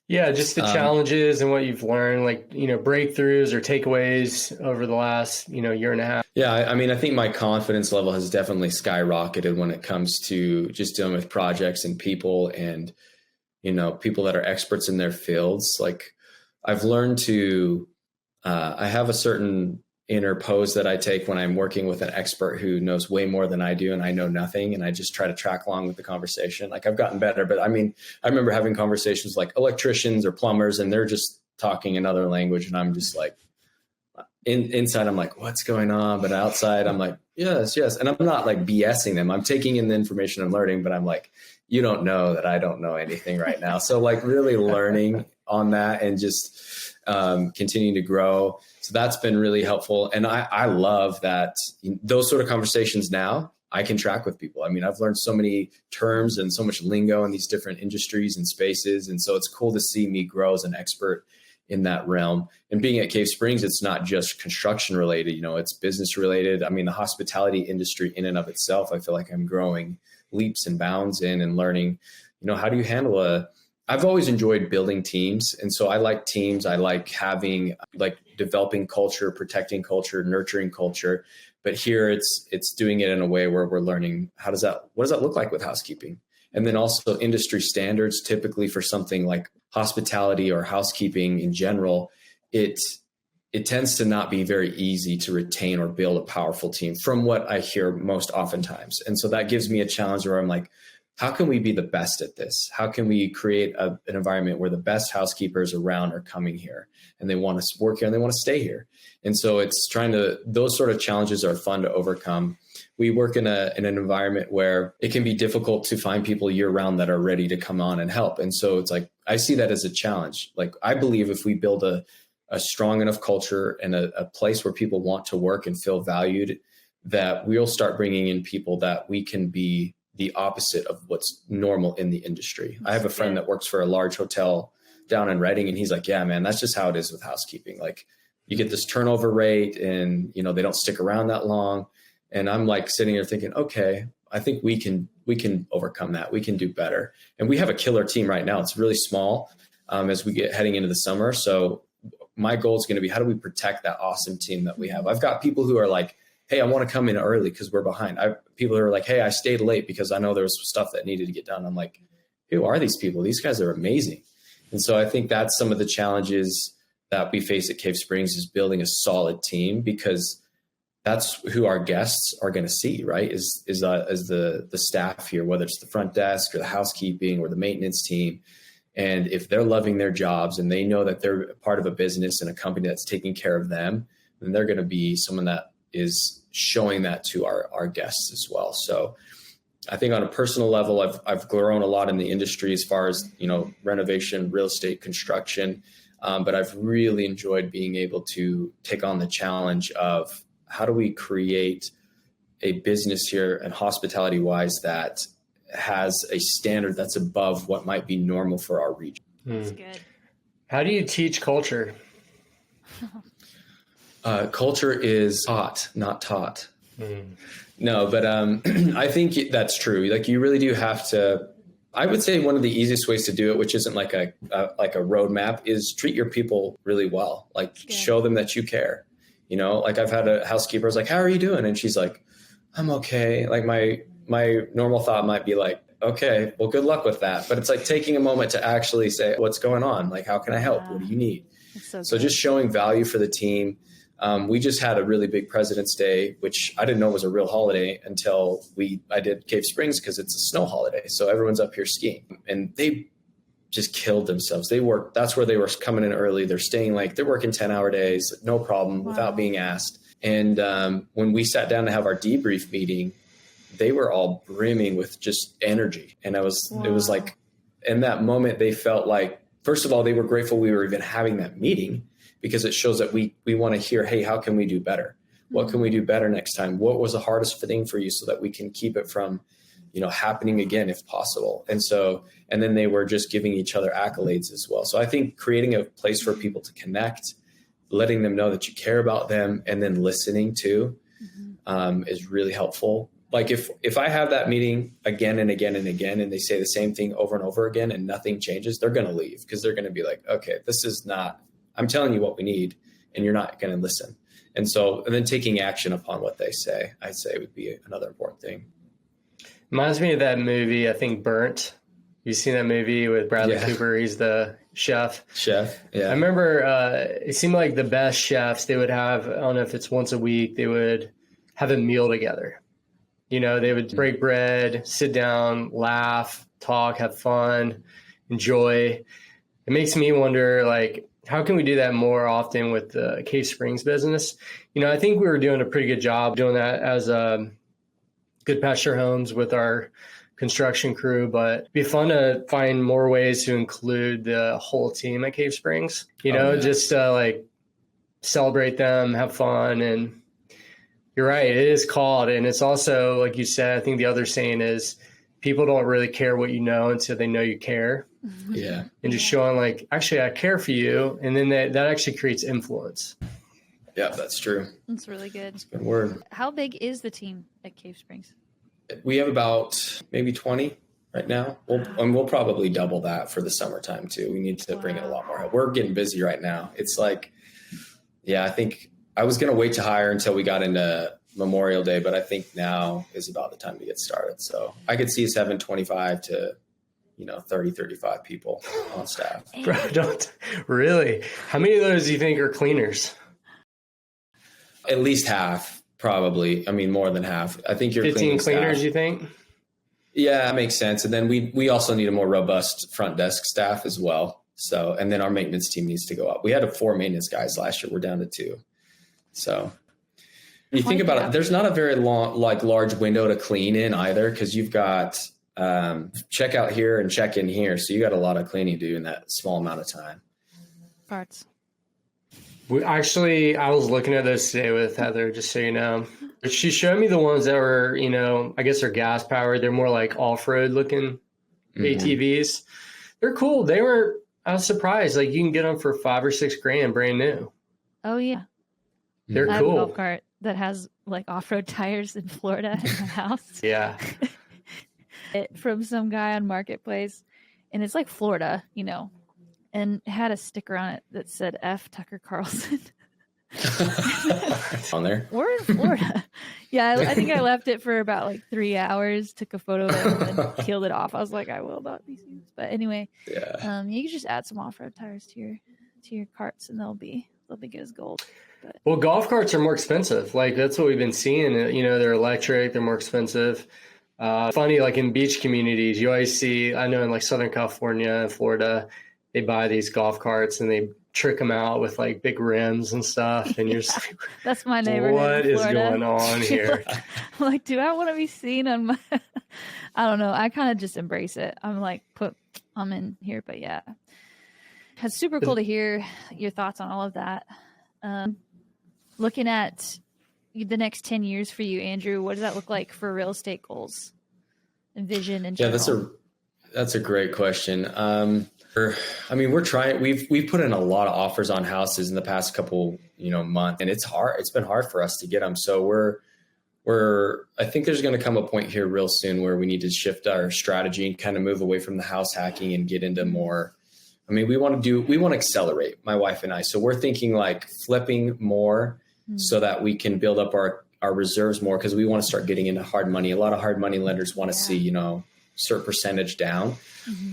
Yeah, just the challenges and what you've learned, like, breakthroughs or takeaways over the last, year and a half. Yeah, I mean, I think my confidence level has definitely skyrocketed when it comes to just dealing with projects and people and, people that are experts in their fields. Like I've learned I have a certain inner pose that I take when I'm working with an expert who knows way more than I do and I know nothing. And I just try to track along with the conversation. Like I've gotten better, but I mean, I remember having conversations like electricians or plumbers, and they're just talking another language. And I'm just like, inside, I'm like, what's going on? But outside, I'm like, yes. And I'm not like BSing them. I'm taking in the information and learning, but I'm like, you don't know that I don't know anything right now. So like really learning on that and just continuing to grow. So that's been really helpful. And I love that those sort of conversations now I can track with people. I mean, I've learned so many terms and so much lingo in these different industries and spaces. And so it's cool to see me grow as an expert in that realm. And being at Cave Springs, it's not just construction related, it's business related. I mean, the hospitality industry in and of itself, I feel like I'm growing leaps and bounds in and learning, how do you handle I've always enjoyed building teams. And so I like teams. I like developing culture, protecting culture, nurturing culture. But here it's doing it in a way where we're learning, what does that look like with housekeeping? And then also industry standards, typically for something like hospitality or housekeeping in general, it tends to not be very easy to retain or build a powerful team from what I hear most oftentimes. And so that gives me a challenge where I'm like, how can we be the best at this? How can we create an environment where the best housekeepers around are coming here and they want to work here and they want to stay here? And so it's those sort of challenges are fun to overcome. we work in an environment where it can be difficult to find people year round that are ready to come on and help. And so it's like, I see that as a challenge. Like, I believe if we build a strong enough culture and a place where people want to work and feel valued, that we'll start bringing in people that we can be the opposite of what's normal in the industry. I have a friend that works for a large hotel down in Reading, and he's like, yeah, man, that's just how it is with housekeeping. Like, you get this turnover rate and, you know, they don't stick around that long. And I'm like sitting here thinking, okay, I think we can overcome that. We can do better. And we have a killer team right now. It's really small as we get heading into the summer. So my goal is going to be, how do we protect that awesome team that we have? I've got people who are like, hey, I want to come in early because we're behind. People who are like, hey, I stayed late because I know there was stuff that needed to get done. I'm like, who are these people? These guys are amazing. And so I think that's some of the challenges that we face at Cave Springs, is building a solid team, because that's who our guests are going to see, right? Is the staff here, whether it's the front desk or the housekeeping or the maintenance team. And if they're loving their jobs and they know that they're part of a business and a company that's taking care of them, then they're going to be someone that is showing that to our guests as well. So I think on a personal level, I've grown a lot in the industry as far as, you know, renovation, real estate, construction. But I've really enjoyed being able to take on the challenge of, how do we create a business here and hospitality wise that has a standard that's above what might be normal for our region. That's good. How do you teach culture? Culture is taught, not taught. No, but I think that's true. Like, you really do have to. I would say one of the easiest ways to do it, which isn't like a roadmap, is treat your people really well. Like, show them that you care. You know, like, I've had a housekeeper who's like, how are you doing? And she's like, I'm okay. Like, my normal thought might be like, okay, well, good luck with that. But it's like taking a moment to actually say, what's going on? Like, how can I help? What do you need? So just showing value for the team. We just had a really big President's Day, which I didn't know was a real holiday until I did Cave Springs, because it's a snow holiday. So everyone's up here skiing, and they just killed themselves. That's where they were coming in early. They're staying they're working 10-hour days, no problem, without being asked. And when we sat down to have our debrief meeting, they were all brimming with just energy. And it was like, in that moment, they felt like, first of all, they were grateful we were even having that meeting, because it shows that we want to hear, hey, how can we do better? What can we do better next time? What was the hardest thing for you, so that we can keep it from, happening again if possible? And then they were just giving each other accolades as well. So I think creating a place for people to connect, letting them know that you care about them, and then listening too, is really helpful. Like, if I have that meeting again and again and again, and they say the same thing over and over again and nothing changes, they're going to leave, because they're going to be like, okay, this is not, I'm telling you what we need, and you're not going to listen. And then taking action upon what they say, I'd say would be another important thing. Reminds me of that movie, I think, Burnt. You've seen that movie with Bradley Cooper? He's the chef. Yeah. I remember it seemed like the best chefs, they would have, I don't know if it's once a week, they would have a meal together. They would break bread, sit down, laugh, talk, have fun, enjoy. It makes me wonder, how can we do that more often with the Cave Springs business? I think we were doing a pretty good job doing that as Goodpaster Homes with our construction crew, but it'd be fun to find more ways to include the whole team at Cave Springs, just celebrate them, have fun. And you're right, it is called. And it's also, like you said, I think the other saying is, people don't really care what you know until they know you care. Yeah. And just showing actually, I care for you. And then that actually creates influence. Yeah, that's true. That's really good. That's a good word. How big is the team at Cave Springs? We have about maybe 20 right now. We'll probably double that for the summertime too. We need to bring it a lot more. We're getting busy right now. It's I think I was going to wait to hire until we got into Memorial Day, but I think now is about the time to get started. So I could see us having 25 to 30, 35 people on staff. Bro, really? How many of those do you think are cleaners? At least half, probably. I mean, more than half. I think you're 15 cleaners, staff. You think? Yeah, that makes sense. And then we also need a more robust front desk staff as well. So, and then our maintenance team needs to go up. We had 4 maintenance guys last year. We're down to 2. So You think about it, there's not a very long, like large window to clean in either, because you've got check out here and check in here. So you got a lot of cleaning to do in that small amount of time. Parts. I was looking at those today with Heather, just so you know. She showed me the ones that were, I guess they're gas powered. They're more like off-road looking ATVs. They're cool. I was surprised. Like you can get them for $5 or $6 grand brand new. Oh yeah. They're I cool. have a golf cart that has like off-road tires in Florida in my house. Yeah. From some guy on Marketplace. And it's like Florida, and it had a sticker on it that said F Tucker Carlson. On there. We're in Florida. Yeah, I think I left it for about like 3 hours, took a photo of it, and then peeled it off. I was like, I will not be used. But anyway, you can just add some off-road tires to your carts, and they'll be good as gold. But. Well, golf carts are more expensive. Like that's what we've been seeing. They're electric. They're more expensive. Funny, like in beach communities, you always see. I know in like Southern California and Florida, they buy these golf carts and they trick them out with like big rims and stuff. And you're just like, that's my neighborhood. What is going on here? I'm like, do I want to be seen on my? I don't know. I kind of just embrace it. I'm like, I'm in here, but yeah, it's super cool to hear your thoughts on all of that. Looking at the next 10 years for you, Andrew, what does that look like for real estate goals and vision? And yeah, that's a great question. We're trying. We've put in a lot of offers on houses in the past couple months, and it's hard. It's been hard for us to get them. So I think there's going to come a point here real soon where we need to shift our strategy and kind of move away from the house hacking and get into more. We want to accelerate, my wife and I. So we're thinking like flipping more so that we can build up our reserves more, because we want to start getting into hard money. A lot of hard money lenders want to see, certain percentage down.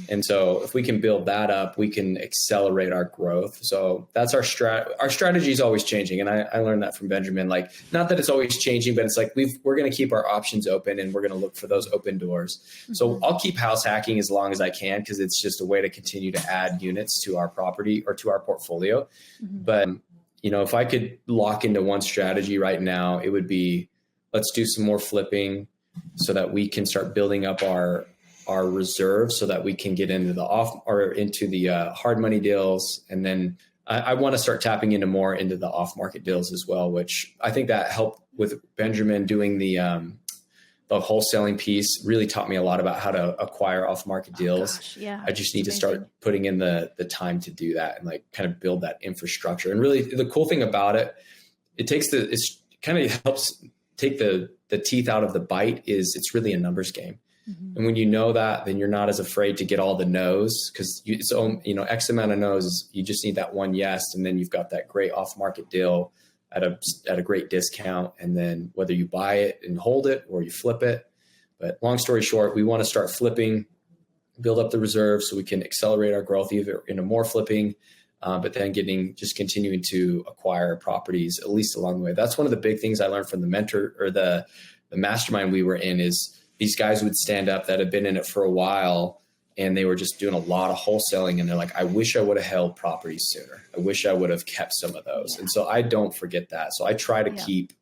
And so if we can build that up, we can accelerate our growth. So that's our strategy is always changing. And I learned that from Benjamin, like, not that it's always changing, but it's like, we're going to keep our options open and we're going to look for those open doors. So I'll keep house hacking as long as I can, because it's just a way to continue to add units to our property or to our portfolio. But, if I could lock into one strategy right now, it would be, let's do some more flipping so that we can start building up our reserves so that we can get into the hard money deals. And then I want to start tapping into the off market deals as well, which I think that helped with Benjamin doing the wholesaling piece really taught me a lot about how to acquire off market deals. Gosh, yeah, I just need to start putting in the time to do that and like kind of build that infrastructure. And really the cool thing about it kind of helps take the teeth out of the bite. It's really a numbers game. And when you know that, then you're not as afraid to get all the no's, because X amount of no's, you just need that one yes. And then you've got that great off market deal at a great discount. And then whether you buy it and hold it or you flip it. But long story short, we want to start flipping, build up the reserves so we can accelerate our growth either into more flipping, but then continuing to acquire properties, at least along the way. That's one of the big things I learned from the mentor or the mastermind we were in, is these guys would stand up that had been in it for a while and they were just doing a lot of wholesaling. And they're like, I wish I would have held properties sooner. I wish I would have kept some of those. Yeah. And so I don't forget that. So I try to keep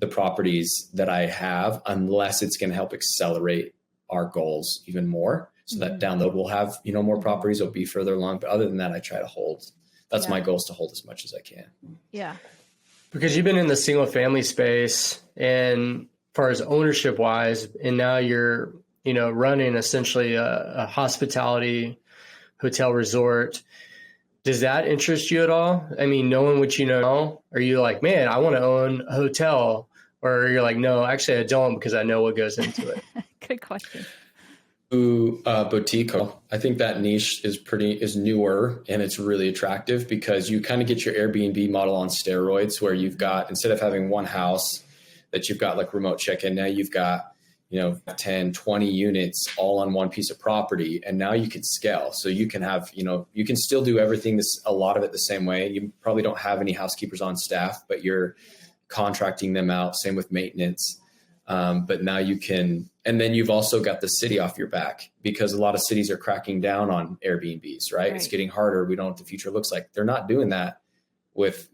the properties that I have, unless it's going to help accelerate our goals even more. So that down the road we'll have, more properties will be further along. But other than that, I try to hold. That's my goal, is to hold as much as I can. Yeah. Because you've been in the single family space, and as far as ownership wise, and now you're, running essentially a hospitality hotel resort. Does that interest you at all? Knowing what you know, are you like, man, I want to own a hotel? Or you're like, no, actually I don't, because I know what goes into it. Good question. Boutique. I think that niche is newer, and it's really attractive because you kind of get your Airbnb model on steroids, where you've got, instead of having one house that you've got like remote check-in, now you've got, 10, 20 units all on one piece of property. And now you can scale. So you can have, you can still do everything, a lot of it the same way. You probably don't have any housekeepers on staff, but you're contracting them out. Same with maintenance. But now you can, and then you've also got the city off your back, because a lot of cities are cracking down on Airbnbs, right? It's getting harder. We don't know what the future looks like. They're not doing that with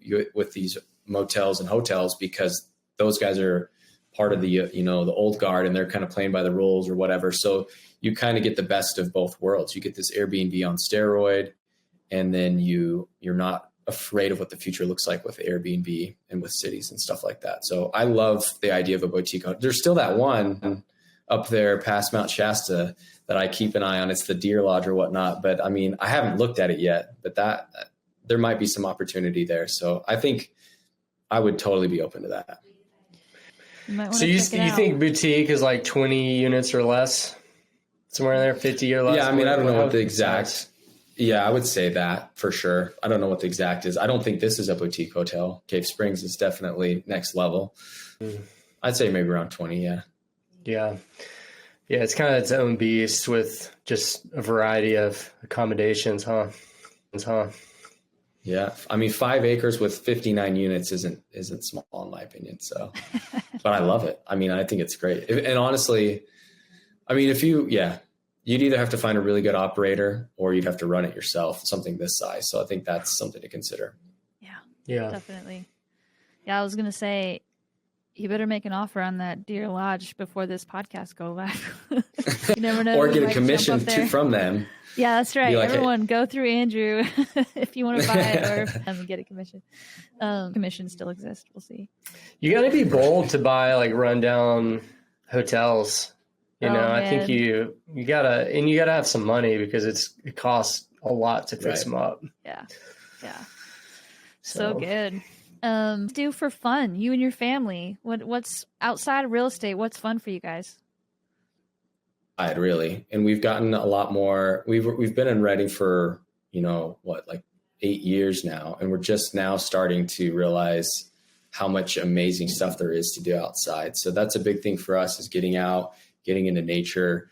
these motels and hotels, because those guys are part of the, you know, the old guard, and they're kind of playing by the rules or whatever. So you kind of get the best of both worlds. You get this Airbnb on steroid, and then you're not afraid of what the future looks like with Airbnb and with cities and stuff like that. So I love the idea of a boutique. There's still that one up there past Mount Shasta that I keep an eye on. It's the Deer Lodge or whatnot. But I mean, I haven't looked at it yet, but there might be some opportunity there. So I think I would totally be open to that. So you think boutique is like 20 units or less? Somewhere in there, 50 or less? Yeah, I mean, I don't know what the exact... Yeah, I would say that for sure. I don't know what the exact is. I don't think this is a boutique hotel. Cave Springs is definitely next level. I'd say maybe around 20, yeah. Yeah. Yeah, it's kind of its own beast with just a variety of accommodations, huh? Yeah. I mean, 5 acres with 59 units isn't small in my opinion. So, but I love it. I mean, I think it's great. And honestly, I mean, you'd either have to find a really good operator or you'd have to run it yourself, something this size. So I think that's something to consider. Yeah, definitely. Yeah, I was going to say, you better make an offer on that Deer Lodge before this podcast go live. You never know. Or get a commission from them. Yeah, that's right. Like, everyone go through Andrew if you want to buy it or get a commission. Commissions still exist. We'll see. You got to be bold to buy like rundown hotels. You know, man. I think you gotta have some money because it costs a lot to fix them up. Yeah. So good. Do for fun, you and your family. What's outside of real estate? What's fun for you guys? Really, and we've gotten a lot more. We've been in Reading for like 8 years now, and we're just now starting to realize how much amazing stuff there is to do outside. So that's a big thing for us, is getting out, getting into nature.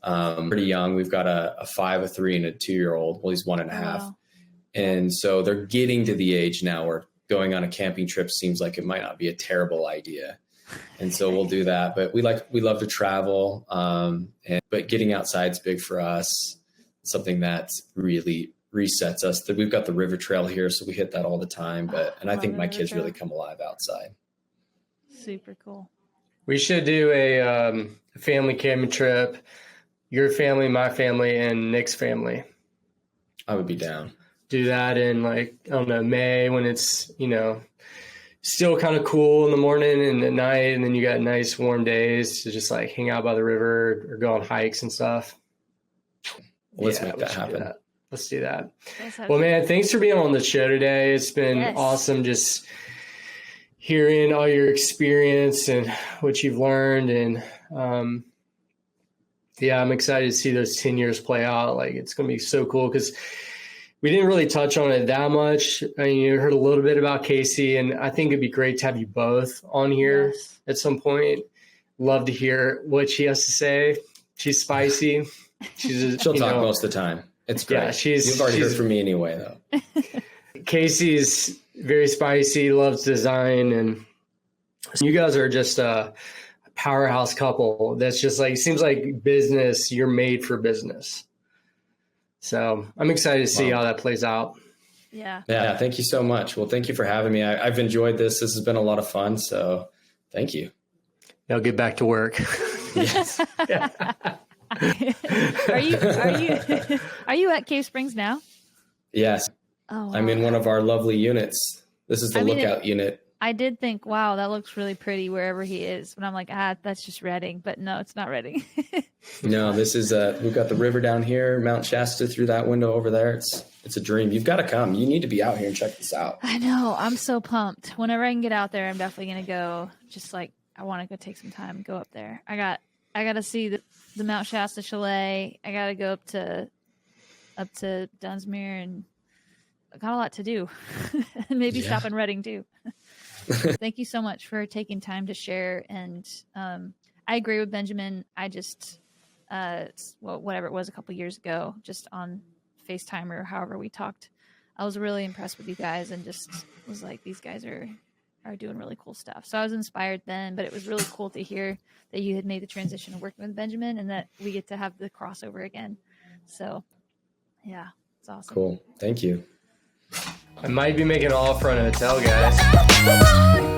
Pretty young. We've got a 5, a 3, and a 2-year-old. Well, he's 1.5. Wow. And so they're getting to the age now where going on a camping trip seems like it might not be a terrible idea. And so we'll do that. But we love to travel. But getting outside is big for us. It's something that really resets us. We've got the river trail here, so we hit that all the time. And I think my kids really come alive outside. Super cool. We should do a family camping trip. Your family, my family, and Nick's family. I would be down. Do that in May, when it's, still kind of cool in the morning and at night. And then you got nice warm days to just like hang out by the river or go on hikes and stuff. Let's make that happen. Let's do that. Well, man, thanks for being on the show today. It's been awesome just hearing all your experience and what you've learned. And I'm excited to see those 10 years play out. Like, it's going to be so cool because we didn't really touch on it that much. I mean, you heard a little bit about Casey, and I think it'd be great to have you both on here at some point. Love to hear what she has to say. She's spicy. She'll talk most of the time. It's great. Yeah, you've already heard from me anyway, though. Casey's very spicy, loves design, and you guys are just a powerhouse couple. That's just like, seems like business. You're made for business. So I'm excited to see how that plays out. Yeah. Thank you so much. Well, thank you for having me. I've enjoyed this. This has been a lot of fun. So thank you. Now get back to work. Yes. Are you at Cave Springs now? Yes. Oh, wow. I'm in one of our lovely units. This is the lookout unit. I did think, wow, that looks really pretty wherever he is. But I'm like, that's just Reading. But no, it's not Reading. No, this is we've got the river down here, Mount Shasta through that window over there. It's a dream. You've got to come. You need to be out here and check this out. I know. I'm so pumped. Whenever I can get out there, I'm definitely going to go. Just like, I want to go take some time and go up there. I got to see the Mount Shasta Chalet. I got to go up to Dunsmuir, and I got a lot to do. Maybe stop in Reading too. Thank you so much for taking time to share. And I agree with Benjamin. I just, whatever it was a couple years ago, just on FaceTime or however we talked, I was really impressed with you guys and just was like, these guys are doing really cool stuff. So I was inspired then, but it was really cool to hear that you had made the transition of working with Benjamin and that we get to have the crossover again. So yeah, it's awesome. Cool. Thank you. I might be making an offer on a hotel, guys.